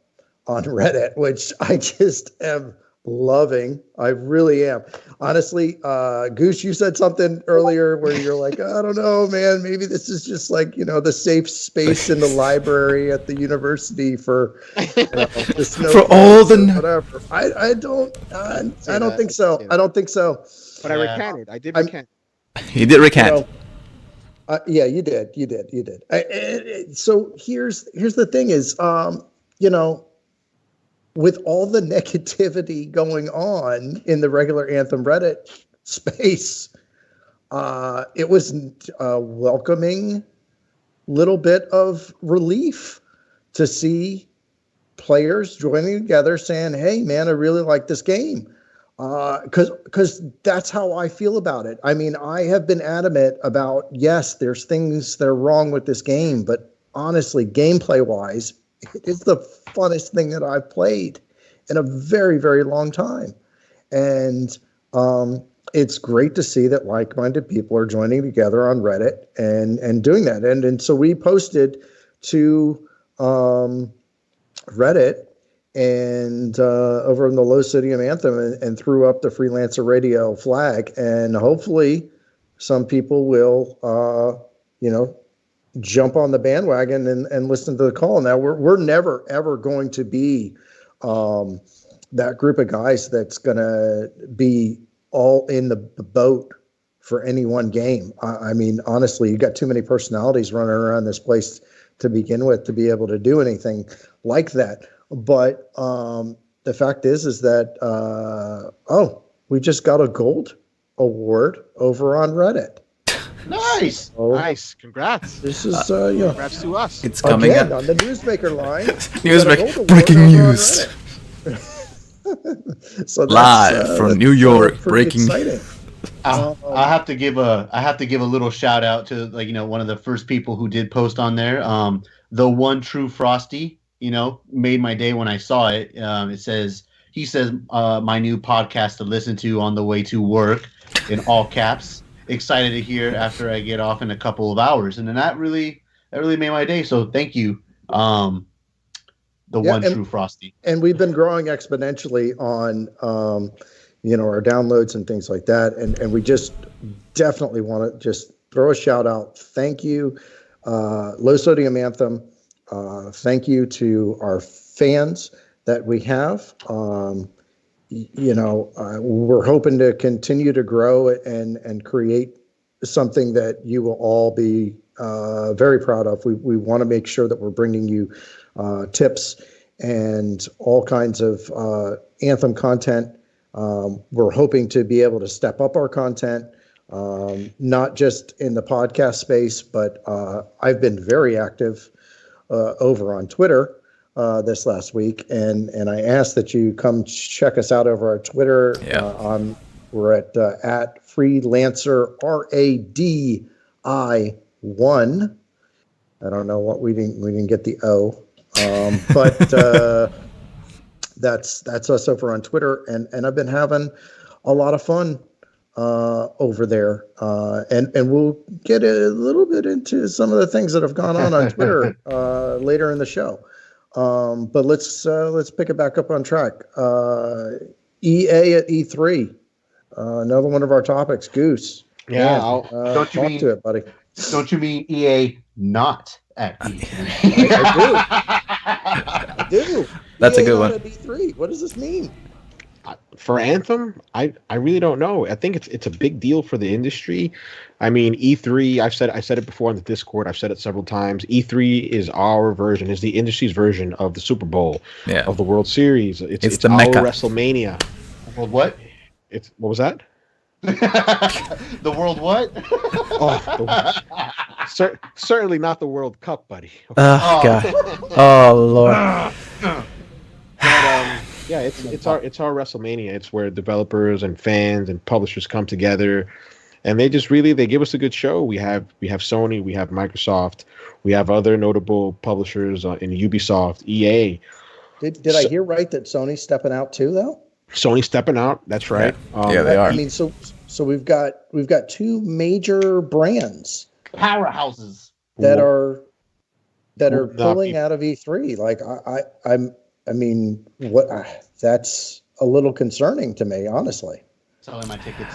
on Reddit, which I just am loving. I really am. Honestly, Goose, you said something earlier where you're like, I don't know, man, maybe this is just like, the safe space in the library at the university for for all the whatever. I don't think so. I don't think so. But I recanted. I did recant. He did recant. Yeah, you did. So here's the thing is, with all the negativity going on in the regular Anthem Reddit space, it was a welcoming little bit of relief to see players joining together saying, hey, man, I really like this game. Because that's how I feel about it. I mean, I have been adamant about, yes, there's things that are wrong with this game, but honestly, gameplay-wise, it's the funnest thing that I've played in a very, very long time. And it's great to see that like-minded people are joining together on Reddit and doing that. And so we posted to Reddit and over in the Low Sodium Anthem and threw up the Freelancer Radio flag. And hopefully some people will, jump on the bandwagon and listen to the call. Now we're never, ever going to be that group of guys that's going to be all in the boat for any one game. I mean, honestly, you got too many personalities running around this place to begin with to be able to do anything like that. But the fact is that, we just got a gold award over on Reddit. Nice. Nice. Congrats. This is, congrats to us. It's coming again, up. on the Newsmaker line. Newsmaker, breaking news. So live from New York, breaking. Exciting. I have to give a little shout out to one of the first people who did post on there. The one true Frosty, made my day when I saw it. He says my new podcast to listen to on the way to work, in all caps. Excited to hear after I get off in a couple of hours, and then that really made my day. So thank you, one true Frosty. And we've been growing exponentially on our downloads and things like that, and we just definitely want to just throw a shout out. Thank you, Low Sodium Anthem. Thank you to our fans that we have. We're hoping to continue to grow and create something that you will all be very proud of. We want to make sure that we're bringing you tips and all kinds of Anthem content. We're hoping to be able to step up our content, not just in the podcast space, but I've been very active over on Twitter this last week, and I asked that you come check us out over our Twitter. Yeah. We're at Freelancer RADI1 I don't know what we didn't get the O, but that's us over on Twitter, and I've been having a lot of fun over there, and we'll get a little bit into some of the things that have gone on Twitter later in the show. But let's pick it back up on track. EA at E3, another one of our topics. Goose, Yeah, Dan, Don't you talk mean- to it, buddy. Don't you mean EA not at E3? I do. That's a EA good not one. At E3, what does this mean? for Anthem, I really don't know. I think it's a big deal for the industry. I mean, E3, I said it before on the Discord. I've said it several times. E3 is the industry's version of the Super Bowl, of the World Series. It's the our Mecca. WrestleMania. Well, what? What was that? The world what? Certainly not the World Cup, buddy. Oh God. Oh Lord. But, yeah, it's our WrestleMania. It's where developers and fans and publishers come together, and they give us a good show. We have Sony, we have Microsoft, we have other notable publishers in Ubisoft, EA. Did I hear right that Sony's stepping out too, though? Sony stepping out. That's right. Yeah, they are. I mean, so we've got two major brands Powerhouses. that are Not pulling be- out of E3. Like I mean, what? That's a little concerning to me, honestly. Selling my tickets.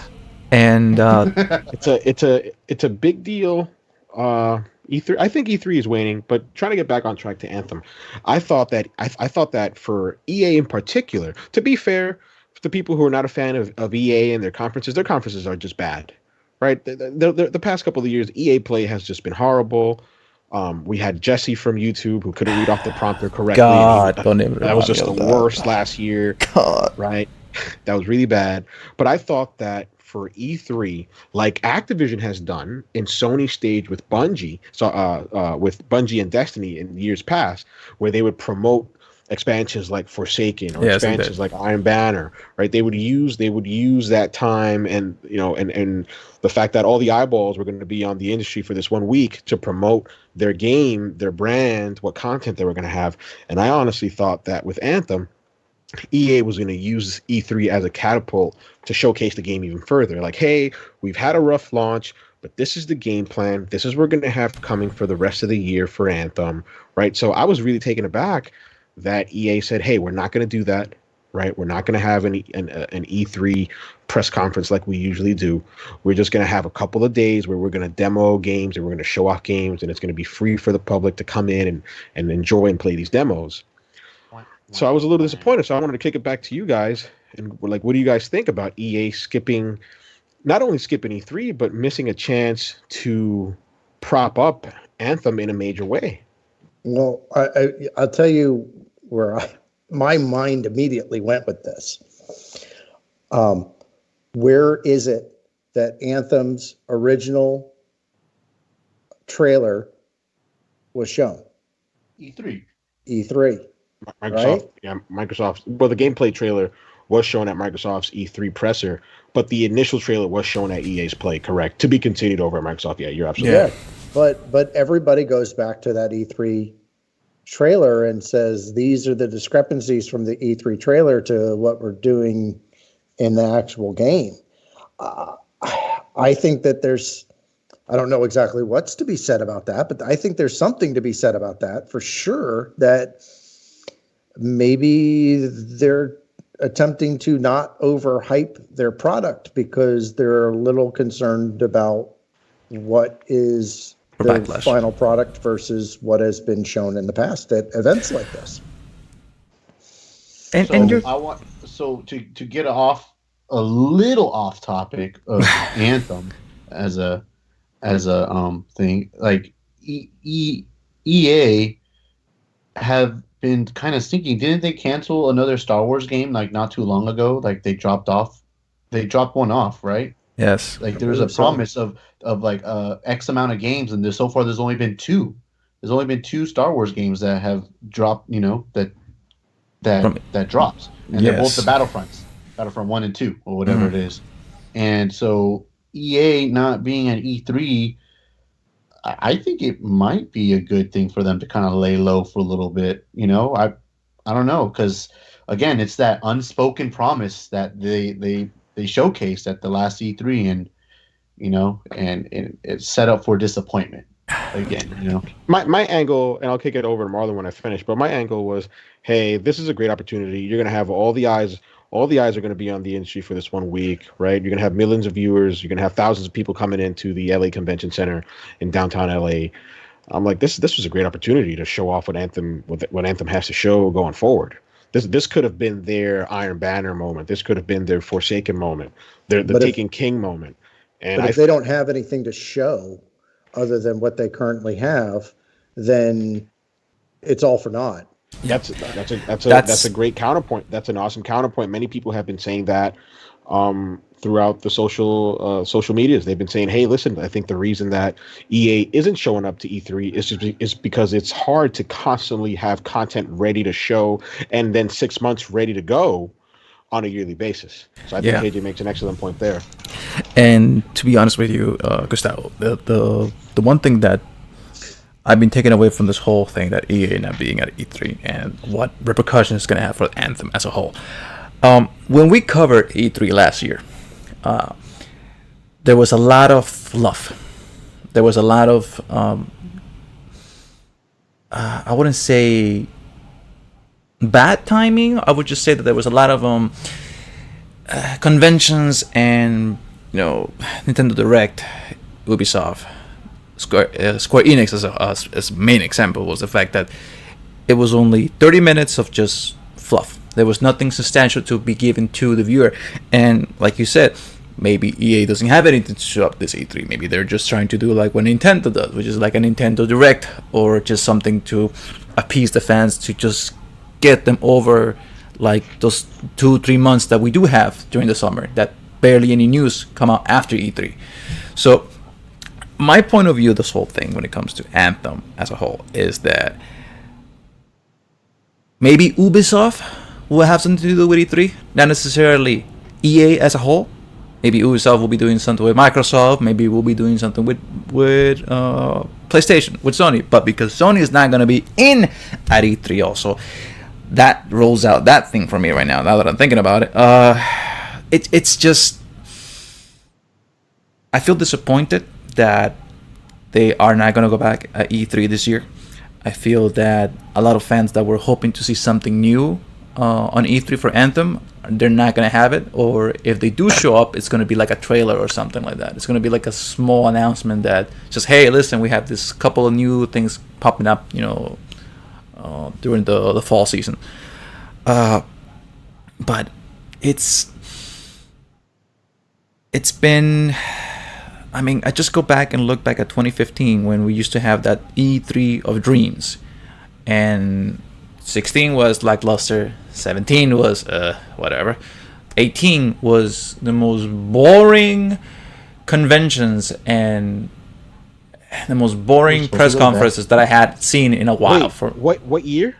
And It's a big deal. E3. I think E3 is waning, but trying to get back on track to Anthem, I thought that for EA in particular, to be fair, to people who are not a fan of EA and their conferences are just bad, right? The past couple of years, EA Play has just been horrible. We had Jesse from YouTube who couldn't read off the prompter correctly. God, don't even That was just the remind me of that. worst last year. God. Right? That was really bad. But I thought that for E3, like Activision has done in Sony stage with Bungie, with Bungie and Destiny in years past, where they would promote expansions like Forsaken or Yes, they expansions did. like Iron Banner, right? They would use that time and and the fact that all the eyeballs were going to be on the industry for this 1 week to promote their game, their brand, what content they were going to have. And I honestly thought that with Anthem, EA was going to use E3 as a catapult to showcase the game even further. Like, hey, we've had a rough launch, but this is the game plan. This is what we're going to have coming for the rest of the year for Anthem, right? So I was really taken aback that EA said, hey, we're not going to do that, right? We're not going to have an E3 press conference like we usually do. We're just going to have a couple of days where we're going to demo games and we're going to show off games, and it's going to be free for the public to come in and enjoy and play these demos. So I was a little disappointed. So I wanted to kick it back to you guys. And we're like, what do you guys think about EA not only skipping E3, but missing a chance to prop up Anthem in a major way? Well, I'll tell you where my mind immediately went with this. Where is it that Anthem's original trailer was shown? E3. E3. Microsoft, Right? yeah, Microsoft. Well, the gameplay trailer was shown at Microsoft's E3 presser, but the initial trailer was shown at EA's Play. Correct. To be continued over at Microsoft. Yeah, you're absolutely Yeah. right. But everybody goes back to that E3 trailer and says these are the discrepancies from the E3 trailer to what we're doing in the actual game. I think that I don't know exactly what's to be said about that, but I think there's something to be said about that for sure, that maybe they're attempting to not overhype their product because they're a little concerned about what is For the backlash. final product versus what has been shown in the past at events like this. and you're To get a little off topic of Anthem as a thing, like EA have been kind of stinking. Didn't they cancel another Star Wars game like not too long ago? Like they dropped one off, right? yes. Like there was a believe so. promise of like X amount of games, and so far there's only been two. There's only been two Star Wars games that have dropped. That drops, and they're both Yes. the Battlefront 1 and 2 or whatever it is. And so EA not being at E3, I think it might be a good thing for them to kind of lay low for a little bit. I don't know, because again, it's that unspoken promise that they showcased at the last E3, and it's set up for disappointment again. My angle, and I'll kick it over to Marlon when I finish, but my angle was, hey, this is a great opportunity. You're gonna have all the eyes are going to be on the industry for this 1 week, right? You're going to have millions of viewers. You're going to have thousands of people coming into the LA Convention Center in downtown LA. I'm like, this was a great opportunity to show off what Anthem has to show going forward. This could have been their Iron Banner moment. This could have been their Forsaken moment, the Taken King moment. And if they don't have anything to show other than what they currently have, then it's all for naught. That's a great counterpoint. That's an awesome counterpoint. Many people have been saying that throughout the social medias. They've been saying, "Hey, listen, I think the reason that EA isn't showing up to E3 is because it's hard to constantly have content ready to show and then 6 months ready to go on a yearly basis." So I think KJ makes an excellent point there. And to be honest with you, Gustavo, the one thing that I've been taken away from this whole thing, that EA not being at E3 and what repercussions it's going to have for Anthem as a whole. When we covered E3 last year, there was a lot of fluff. There was a lot of, I wouldn't say bad timing. I would just say that there was a lot of conventions and, Nintendo Direct, Ubisoft, Square Enix as main example was the fact that it was only 30 minutes of just fluff. There was nothing substantial to be given to the viewer. And like you said, maybe EA doesn't have anything to show up this E3. Maybe they're just trying to do like what Nintendo does, which is like a Nintendo Direct, or just something to appease the fans, to just get them over like those 2-3 months that we do have during the summer, that barely any news come out after E3. So my point of view of this whole thing when it comes to Anthem as a whole is that maybe Ubisoft will have something to do with E3, not necessarily EA as a whole. Maybe Ubisoft will be doing something with Microsoft. Maybe we'll be doing something with PlayStation, with Sony. But because Sony is not going to be in at E3 also, that rolls out that thing for me right now that I'm thinking about it. It's just, I feel disappointed that they are not going to go back at E3 this year. I feel that a lot of fans that were hoping to see something new on E3 for Anthem, they're not going to have it. Or if they do show up, it's going to be like a trailer or something like that. It's going to be like a small announcement that just, hey, listen, we have this couple of new things popping up, during the fall season. But it's been, I mean, I just go back and look back at 2015 when we used to have that E3 of dreams, and 16 was lackluster, 17 was whatever, 18 was the most boring conventions and the most boring press conferences that I had seen in a while. Wait, what year?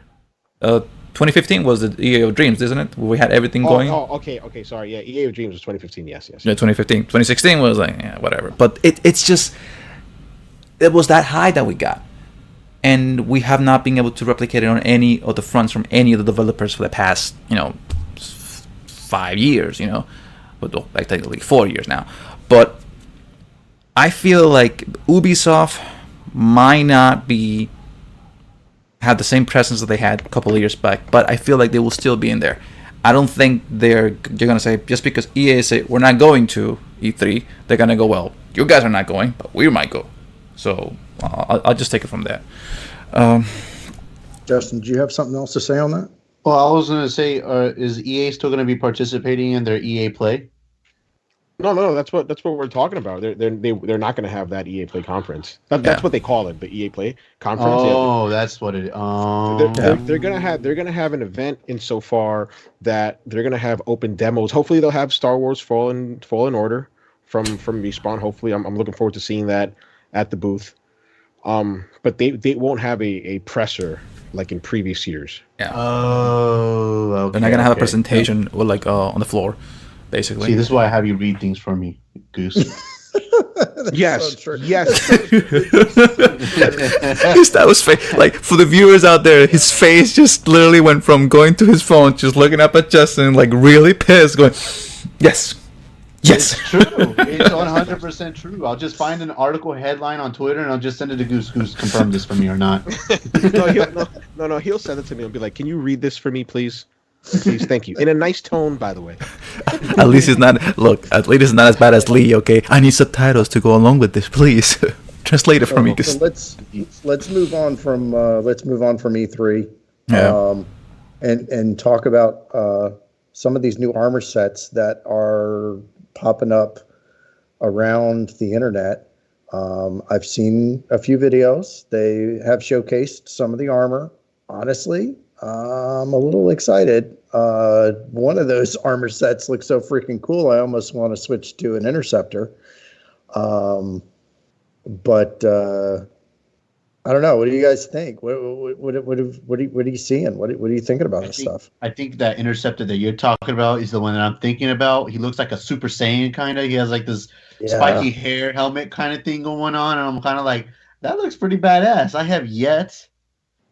2015 was the EA of Dreams, isn't it? We had everything going. Oh, okay, sorry. Yeah, EA of Dreams was 2015, yes. Yeah, 2015. 2016 was like, yeah, whatever. But it's just, it was that high that we got. And we have not been able to replicate it on any of the fronts from any of the developers for the past, 5 years, but like technically 4 years now. But I feel like Ubisoft might not have the same presence that they had a couple of years back, but I feel like they will still be in there. I don't think they're gonna say, just because EA say we're not going to E3, they're gonna go, well, you guys are not going, but we might go. So I'll just take it from there. Justin, do you have something else to say on that? Well, I was gonna say, is EA still gonna be participating in their EA Play? No, that's what we're talking about. They're not going to have that EA Play conference. That's what they call it, the EA Play conference. Oh, that's what it. They're gonna have an event insofar that they're gonna have open demos. Hopefully, they'll have Star Wars Fallen Order from Respawn. Hopefully, I'm looking forward to seeing that at the booth. But they won't have a presser like in previous years. Yeah. Oh, okay. They're not gonna have a presentation with on the floor. Basically. See, this is why I have you read things for me, Goose. Yes, so true. yes. That was fake. Like for the viewers out there, his face just literally went from going to his phone, just looking up at Justin, like really pissed, going, "Yes, yes." It's true. It's 100% true. I'll just find an article headline on Twitter and I'll just send it to Goose. Goose, confirm this for me or not. No, he'll send it to me and be like, "Can you read this for me, please? Please, thank you." In a nice tone, by the way. At least it's not. Look, at least it's not as bad as Lee. Okay, I need subtitles to go along with this. Please translate it for me. So let's move on from E3. Yeah. And talk about some of these new armor sets that are popping up around the internet. I've seen a few videos. They have showcased some of the armor. Honestly, I'm a little excited. One of those armor sets looks so freaking cool. I almost want to switch to an interceptor. But I don't know. What do you guys think? What are you seeing? What are you thinking about this stuff? I think that interceptor that you're talking about is the one that I'm thinking about. He looks like a Super Saiyan kind of. He has like this spiky hair helmet kind of thing going on, and I'm kind of like, that looks pretty badass. I have yet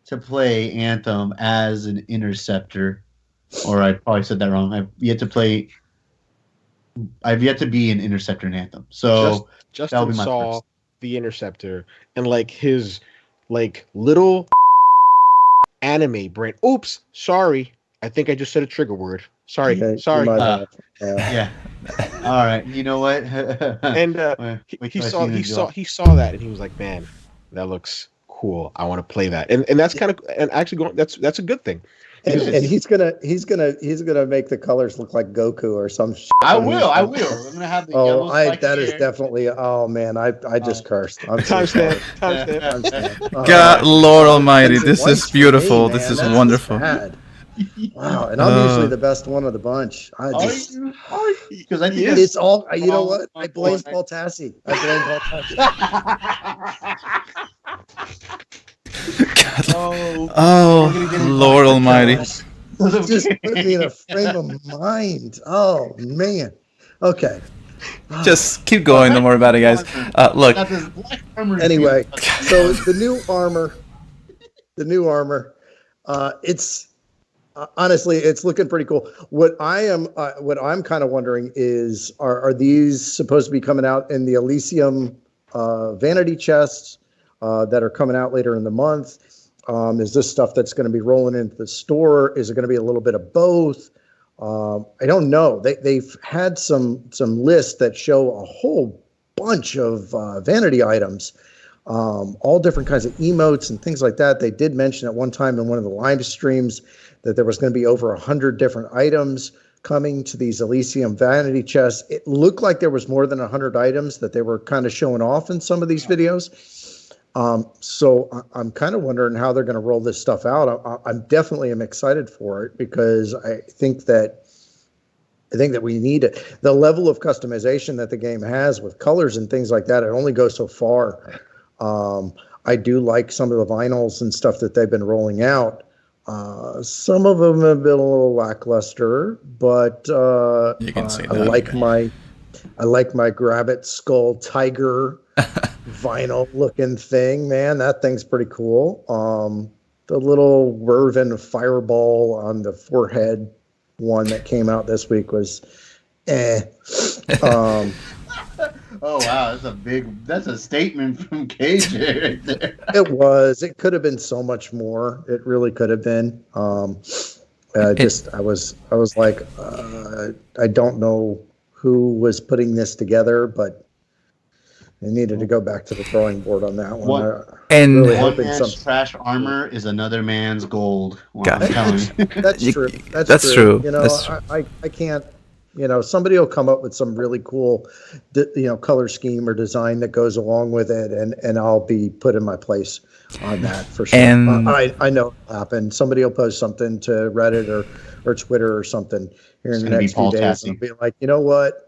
to play Anthem as an interceptor, or I probably said that wrong. I've yet to be an interceptor in Anthem. So Justin saw the interceptor and like his little anime brain. Oops, sorry. I think I just said a trigger word. Sorry. Okay, Sorry. Yeah. All right. You know what? And he saw that and he was like, "Man, that looks cool. I want to play that." And that's kind of, and actually that's a good thing. And he's gonna make the colors look like Goku or some shit. I will. I'm gonna have the yellow spiked that is hair. definitely. Oh man, I just cursed. I'm so Timestamp. sorry. Timestamp. God, Lord Almighty, That's this one is for beautiful. me, This man. is That's wonderful. sad. Wow, and I'm usually the best one of the bunch. Are you? Because I think It's all. You know Oh, what? I blame Paul Tassi. Oh, Lord Almighty. Just put me in a frame of mind. Oh man. Okay. Just keep going. Don't worry about it, guys. Look. Got this black armor Anyway, suit. so the new armor, it's honestly, it's looking pretty cool. What I'm kind of wondering is, are these supposed to be coming out in the Elysium vanity chests that are coming out later in the month? Is this stuff that's going to be rolling into the store? Is it going to be a little bit of both? I don't know. They've had some lists that show a whole bunch of vanity items, all different kinds of emotes and things like that. They did mention at one time in one of the live streams that there was going to be over 100 different items coming to these Elysium vanity chests. It looked like there was more than 100 items that they were kind of showing off in some of these videos. So I'm kind of wondering how they're going to roll this stuff out. I'm definitely excited for it because I think that we need it. The level of customization that the game has with colors and things like that, it only goes so far. I do like some of the vinyls and stuff that they've been rolling out. Some of them have been a little lackluster, but You can say I like my Grabbit Skull Tiger vinyl looking thing, man. That thing's pretty cool. The little Werven Fireball on the forehead one that came out this week was Oh wow, that's a statement from KJ right there. It could have been so much more. It really could have been. I was like, I don't know who was putting this together, but they needed to go back to the drawing board on that one. And really One hoping man's trash armor is another man's gold. God. I'm telling you. That's true. That's true. You know, That's true. I can't. You know, somebody will come up with some really cool, color scheme or design that goes along with it, and I'll be put in my place on that for sure. And I know it'll happen. Somebody will post something to Reddit or Twitter or something here in the next few days, and I'll be like, you know what?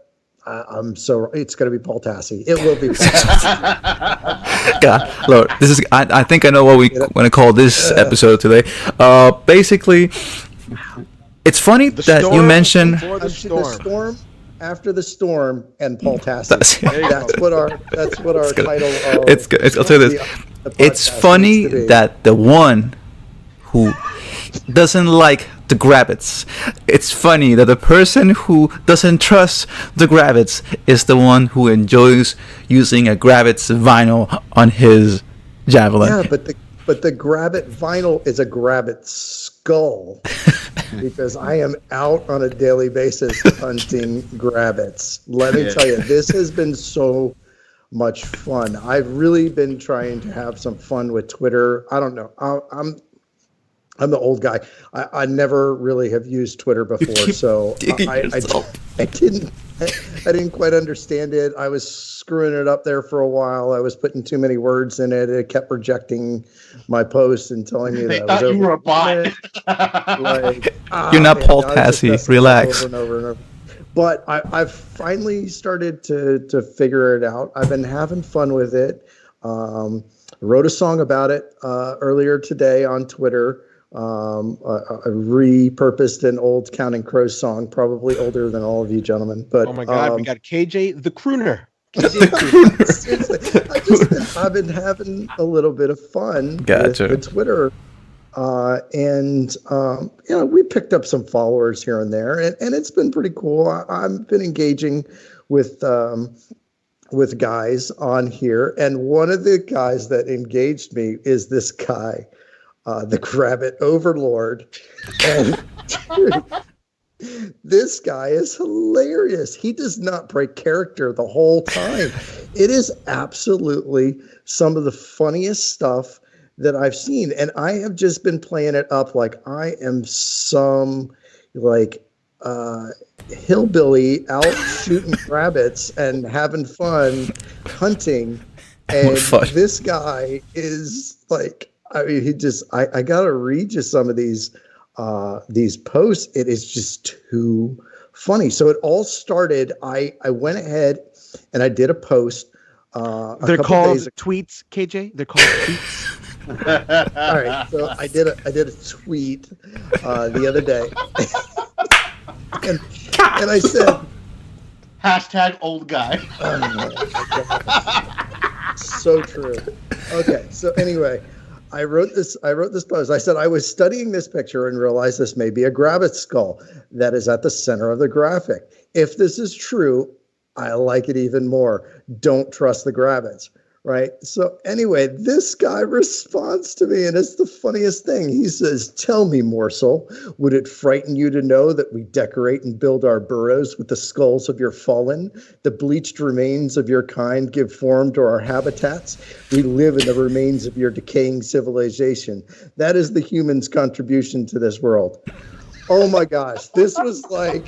It's going to be Paul Tassi. It will be Paul Tassi. God, Lord, this is. I think I know what we're going to call this episode today. Basically, it's funny that you mentioned. The storm. After the Storm and Paul Tassi. That's what our title of I'll tell you this. the It's podcast funny needs to be. that the one who doesn't like the Grabbits, it's funny that the person who doesn't trust the Grabbits is the one who enjoys using a Grabbits vinyl on his javelin. Yeah, but the Grabbit vinyl is a Grabbit skull because I am out on a daily basis hunting Grabbits. Let me tell you, this has been so much fun. I've really been trying to have some fun with Twitter. I don't know. I'm the old guy. I never really have used Twitter before, so I didn't quite understand it. I was screwing it up there for a while. I was putting too many words in it. It kept rejecting my posts and telling me They that thought you were a bot. You're not Paul Tassi. Relax. Over and over and over. But I've finally started to figure it out. I've been having fun with it. Wrote a song about it earlier today on Twitter. I repurposed an old Counting Crows song, probably older than all of you gentlemen. But Oh my God, we got KJ the crooner. seriously, I've been having a little bit of fun with Twitter. And we picked up some followers here and there, and it's been pretty cool. I've been engaging with guys on here, and one of the guys that engaged me is this guy, the Grabbit Overlord, and dude, this guy is hilarious. He does not break character the whole time. It is absolutely some of the funniest stuff that I've seen. And I have just been playing it up like I am some hillbilly out shooting rabbits and having fun hunting. And this guy is like, I mean, I gotta read you some of these posts. It is just too funny. So it all started, I went ahead and I did a post. They're called tweets, KJ. They're called tweets. All right, so I did a tweet the other day, and I said, hashtag old guy. So true. Okay, so anyway, I wrote this post. I said I was studying this picture and realized this may be a Grabbit skull that is at the center of the graphic. If this is true, I like it even more. Don't trust the Grabbits. Right. So anyway, this guy responds to me, and it's the funniest thing. He says, "Tell me, morsel, would it frighten you to know that we decorate and build our burrows with the skulls of your fallen? The bleached remains of your kind give form to our habitats. We live in the remains of your decaying civilization. That is the human's contribution to this world." Oh my gosh, this was like...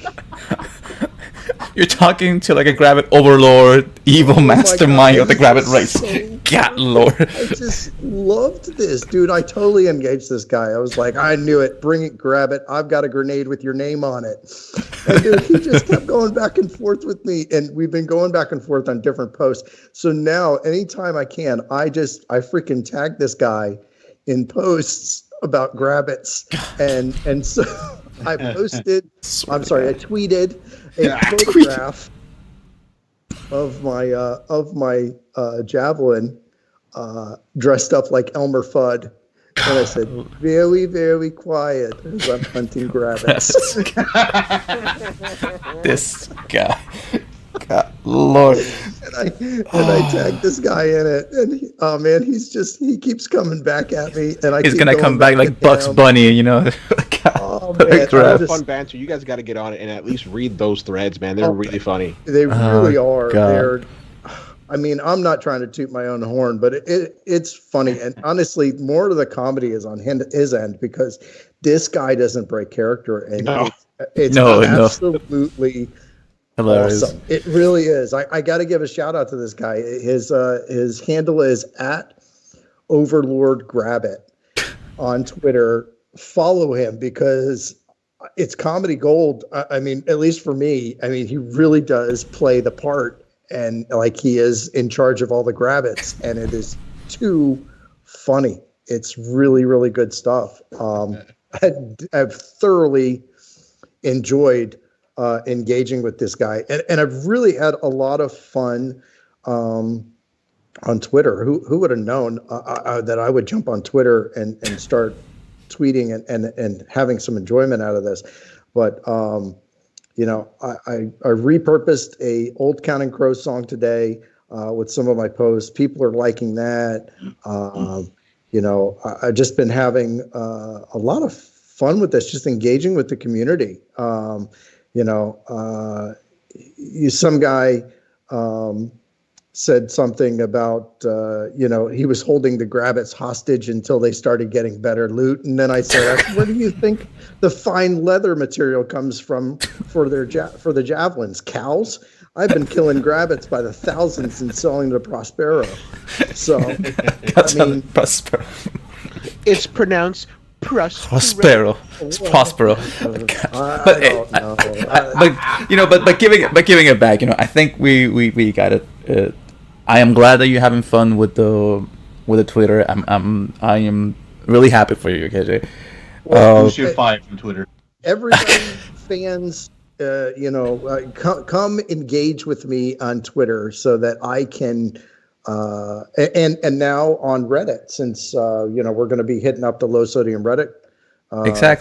You're talking to like a Grabbit overlord, evil mastermind of the Grabbit race. God lord. I just loved this, dude. I totally engaged this guy. I was like, I knew it. Bring it, Grabbit. I've got a grenade with your name on it. And dude, he just kept going back and forth with me, and we've been going back and forth on different posts. So now, anytime I can, I freaking tag this guy in posts about Grabbits, and so I posted. I tweeted a photograph of my javelin dressed up like Elmer Fudd, and I said, "Very, very quiet as I'm hunting Grabbits." This guy. God, Lord. And I tagged this guy in it, and he keeps coming back at me, and he's gonna come back like Bugs Bunny, you know. Oh man, fun banter. You guys got to get on it and at least read those threads, man. They're really funny. They really are. God. I'm not trying to toot my own horn, but it's funny, and honestly, more of the comedy is on his end because this guy doesn't break character, and it's absolutely. Hilarious. Awesome. It really is. I got to give a shout out to this guy. His handle is @Overlord Grabbit on Twitter. Follow him because it's comedy gold. I mean, at least for me. I mean, he really does play the part, and like he is in charge of all the Grabbits, and it is too funny. It's really, really good stuff. I've thoroughly enjoyed engaging with this guy. And I've really had a lot of fun on Twitter. Who would have known that I would jump on Twitter and start tweeting and having some enjoyment out of this. But, I repurposed a old Counting Crows song today with some of my posts. People are liking that. I've just been having a lot of fun with this, just engaging with the community. Some guy said something about, he was holding the Grabbits hostage until they started getting better loot. And then I said, where do you think the fine leather material comes from for the javelins? Cows? I've been killing Grabbits by the thousands and selling to Prospero. So, Prospero. It's pronounced Prospero. It's Prospero. But giving it back, I think we got it. I am glad that you're having fun with the Twitter. I am really happy for you, KJ. Who's your five from Twitter? Everybody, fans, come engage with me on Twitter so that I can, and now on Reddit, since we're going to be hitting up the low sodium Reddit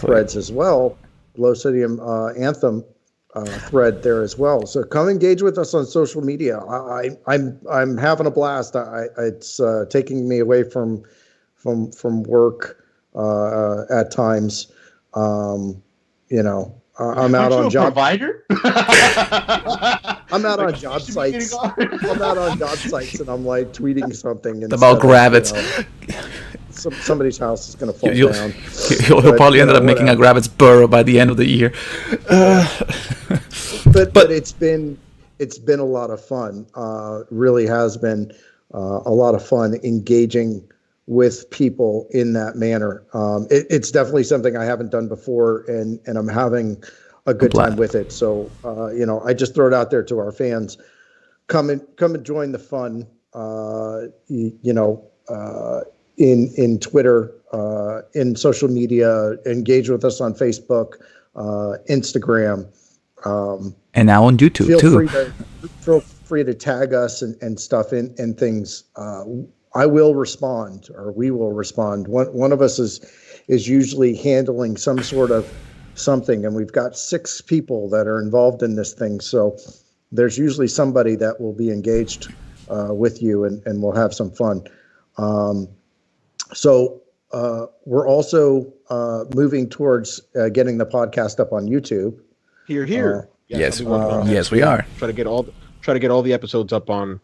threads as well, low sodium Anthem thread there as well. So come engage with us on social media. I'm having a blast. It's taking me away from work at times. I'm out on job provider. I'm out on job sites. I'm out on job sites, and I'm like tweeting something about Grabbits. Somebody's house is going to fall down. He'll probably end up making a Grabbits burrow by the end of the year. But it's been a lot of fun. Really has been a lot of fun engaging with people in that manner. It's definitely something I haven't done before, and I'm having a good time with it. So I just throw it out there to our fans. Come and join the fun. In Twitter, in social media, engage with us on Facebook, Instagram, and now on YouTube feel free to tag us and stuff in things. I will respond, or we will respond. One of us is usually handling some sort of something, and we've got 6 people that are involved in this thing. So there's usually somebody that will be engaged with you, and we'll have some fun. So we're also moving towards getting the podcast up on YouTube. Here. Yes, we are. Try to get all the episodes up on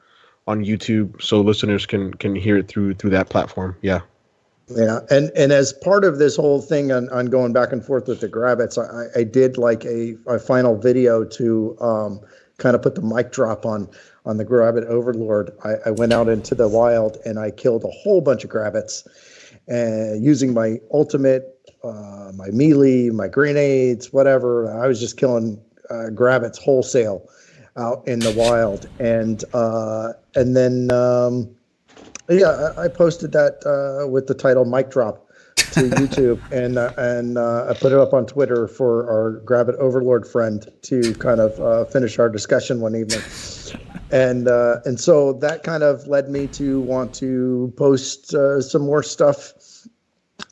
YouTube so listeners can hear it through that platform. Yeah. Yeah, and as part of this whole thing on going back and forth with the Grabbits, I did like a final video to kind of put the mic drop on the Grabbit Overlord. I went out into the wild and I killed a whole bunch of Grabbits, and using my ultimate, my melee, my grenades, whatever. I was just killing Grabbits wholesale out in the wild, and then I posted that with the title "Mic Drop" to YouTube, and I put it up on Twitter for our Grabbit Overlord friend to kind of finish our discussion one evening, and so that kind of led me to want to post some more stuff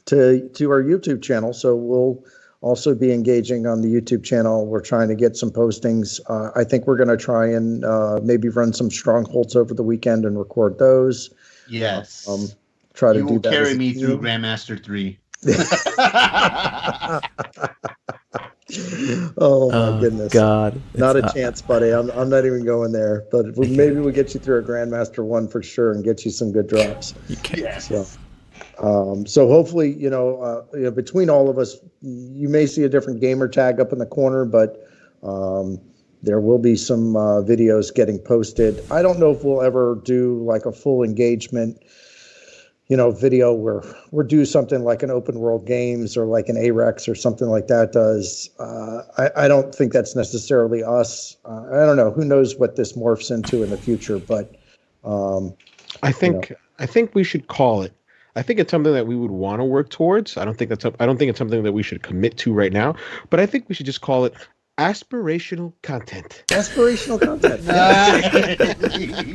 to our YouTube channel. So we'll also be engaging on the YouTube channel. We're trying to get some postings. I think we're going to try and maybe run some strongholds over the weekend and record those. Yes. Try to you do will that. Carry me through Grandmaster 3. Oh my goodness! God, not a chance, buddy. I'm not even going there. But maybe we'll get you through a Grandmaster 1 for sure, and get you some good drops. You can. Yes. So hopefully, between all of us, you may see a different gamer tag up in the corner, but there will be some videos getting posted. I don't know if we'll ever do like a full engagement, video where we'll do something like an open world games or like an AREX or something like that does. I don't think that's necessarily us. I don't know. Who knows what this morphs into in the future, but I think we should call it. I think it's something that we would want to work towards. I don't think it's something that we should commit to right now, but I think we should just call it Aspirational content. Aspirational content.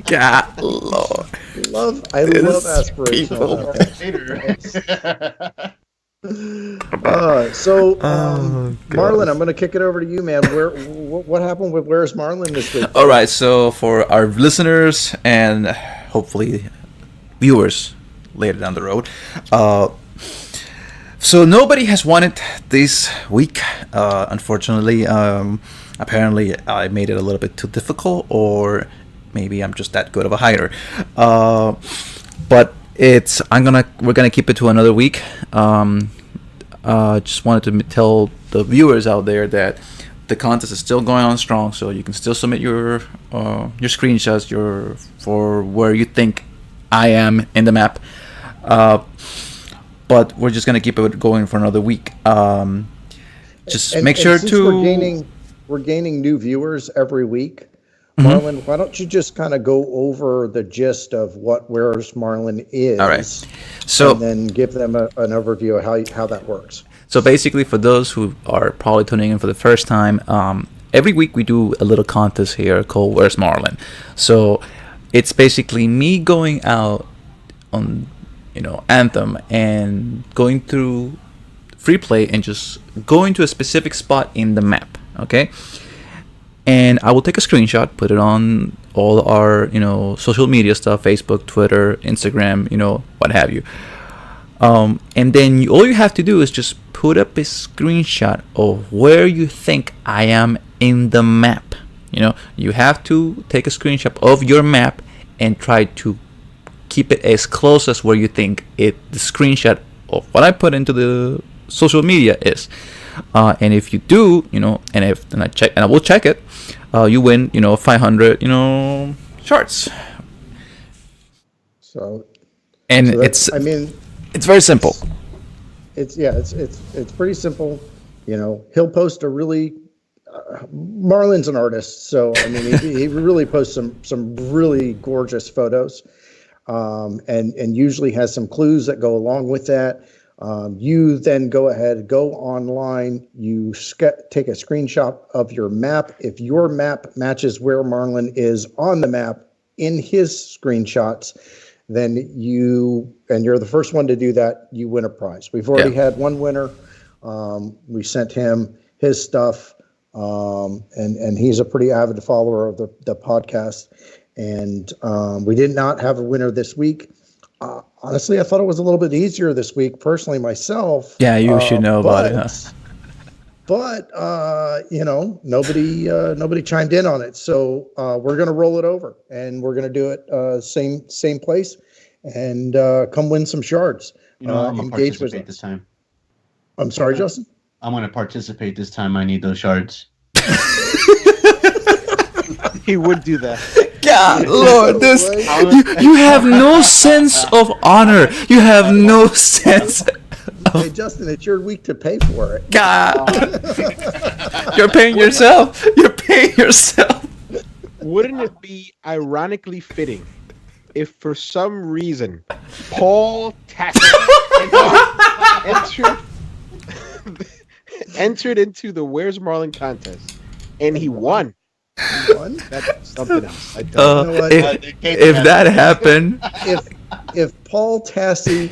God, Lord. I love This aspirational people. content. So, Oh, God. Marlon, I'm going to kick it over to you, man. What happened with Where's Marlon this week? All right, so for our listeners and hopefully viewers later down the road, so nobody has won it this week. Unfortunately, apparently I made it a little bit too difficult, or maybe I'm just that good of a hider. But we're gonna keep it to another week. Just wanted to tell the viewers out there that the contest is still going on strong, so you can still submit your screenshots for where you think I am in the map. But we're just gonna keep it going for another week. Make sure to. We're gaining new viewers every week. Marlon, why don't you just kind of go over the gist of what Where's Marlon is? All right. So and then give them an overview of how that works. So basically, for those who are probably tuning in for the first time, every week we do a little contest here called Where's Marlon. So it's basically me going out on Anthem and going through free play and just going to a specific spot in the map. Okay. And I will take a screenshot, put it on all our, social media stuff, Facebook, Twitter, Instagram, what have you. And then all you have to do is just put up a screenshot of where you think I am in the map. You have to take a screenshot of your map and try to keep it as close as where you think the screenshot of what I put into the social media is. And if you do, and I will check it, you win, 500, shards. It's very simple. It's pretty simple. He'll post a really. Marlon's an artist, so he really posts some really gorgeous photos, and usually has some clues that go along with that. You then go online, you take a screenshot of your map. If your map matches where Marlon is on the map in his screenshots, then you're the first one to do that, you win a prize. We've already had one winner. We sent him his stuff, and he's a pretty avid follower of the podcast. And we did not have a winner this week. Honestly, I thought it was a little bit easier this week, personally, myself. Yeah, you should know about it, huh? But nobody chimed in on it, so we're gonna roll it over, and we're gonna do it same place, and come win some shards. I'm gonna participate this time. I'm sorry, Justin. I'm gonna participate this time. I need those shards. He would do that. God, Lord, you have no sense of honor. You have no sense. Hey, Justin, it's your week to pay for it. God, you're paying yourself. You're paying yourself. Wouldn't it be ironically fitting if, for some reason, Paul Tassi entered into the Where's Marlon contest and he won? That's something else. I don't know what. If that happened, if Paul Tassi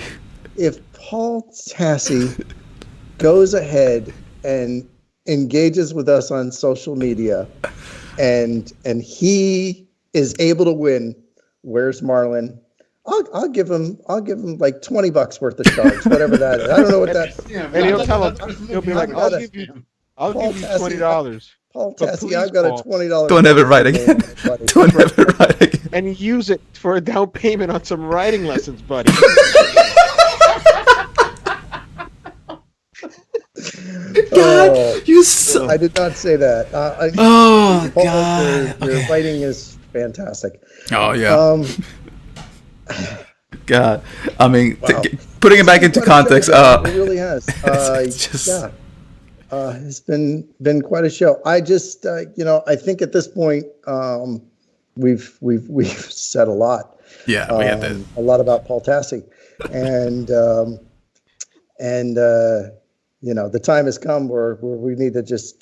goes ahead and engages with us on social media, and he is able to win Where's Marlon, I'll give him like $20 worth of shards, whatever that is. I don't know what that. And he'll be like, I'll give you $20. Paul Tassi, I've got a $20. Don't ever write again. Don't ever write again. And use it for a down payment on some writing lessons, buddy. God, I did not say that. Paul, God. Your writing is fantastic. Oh, yeah. God. Putting it back into context. It really has. Yeah. It's been quite a show. I just, I think at this point, we've said a lot. Yeah, we have that. A lot about Paul Tassi, and the time has come where we need to just,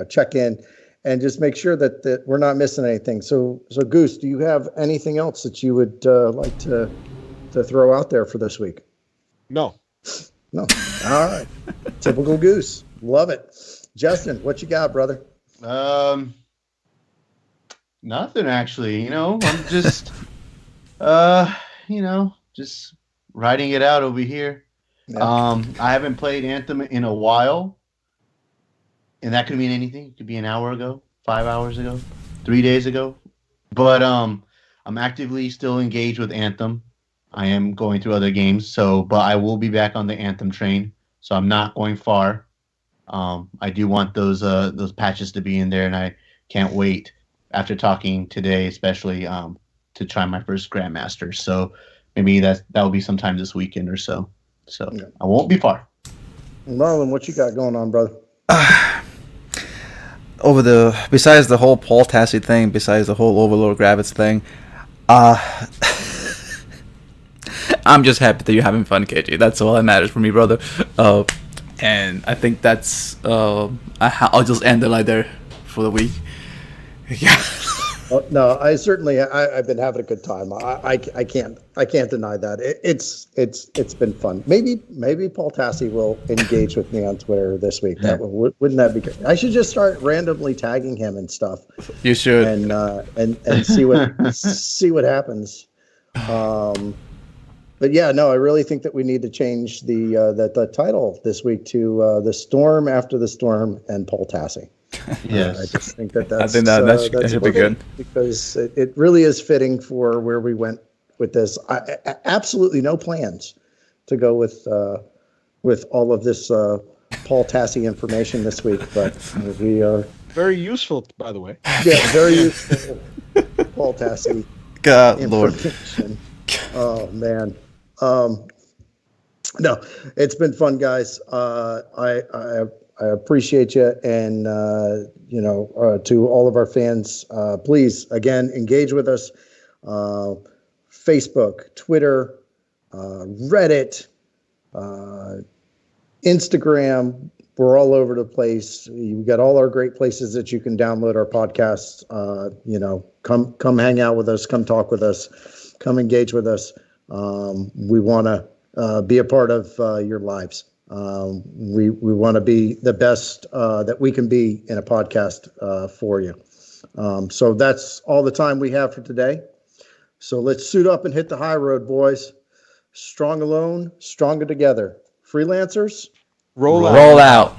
check in and just make sure that we're not missing anything. So Goose, do you have anything else that you would like to throw out there for this week? No. No. All right. Typical Goose. Love it. Justin, what you got, brother? Nothing actually. I'm just, just writing it out over here. Yeah. I haven't played Anthem in a while, and that could mean anything. It could be an hour ago, 5 hours ago, 3 days ago. But I'm actively still engaged with Anthem. I am going through other games, but I will be back on the Anthem train, so I'm not going far. I do want those patches to be in there, and I can't wait after talking today, especially to try my first Grandmaster. So maybe that will be sometime this weekend or so. So yeah. I won't be far. Marlon, what you got going on, brother? Besides the whole Paul Tassi thing, besides the whole Overlord Gravitz thing, I'm just happy that you're having fun, KJ. That's all that matters for me, brother. And I think that's I'll just end it like there for the week. Yeah. No, I've been having a good time. I can't deny that. It's been fun. Maybe Paul Tassi will engage with me on Twitter this week. Wouldn't that be great? I should just start randomly tagging him and stuff. You should. And see what happens. But yeah, no, I really think that we need to change the title this week to "The Storm After the Storm" and Paul Tassi. Yes, I just think that that should be good because it really is fitting for where we went with this. Absolutely no plans to go with all of this Paul Tassi information this week, but we are very useful, by the way. Yeah, very useful Paul Tassi. God Lord. Oh man. No, it's been fun, guys. I appreciate you, and to all of our fans, please again engage with us. Facebook, Twitter, Reddit, Instagram. We're all over the place. We've got all our great places that you can download our podcasts. Come hang out with us. Come talk with us. Come engage with us. We want to be a part of your lives. We want to be the best that we can be in a podcast for you. So that's all the time we have for today. So let's suit up and hit the high road, boys. Strong alone, stronger together. Freelancers, roll out.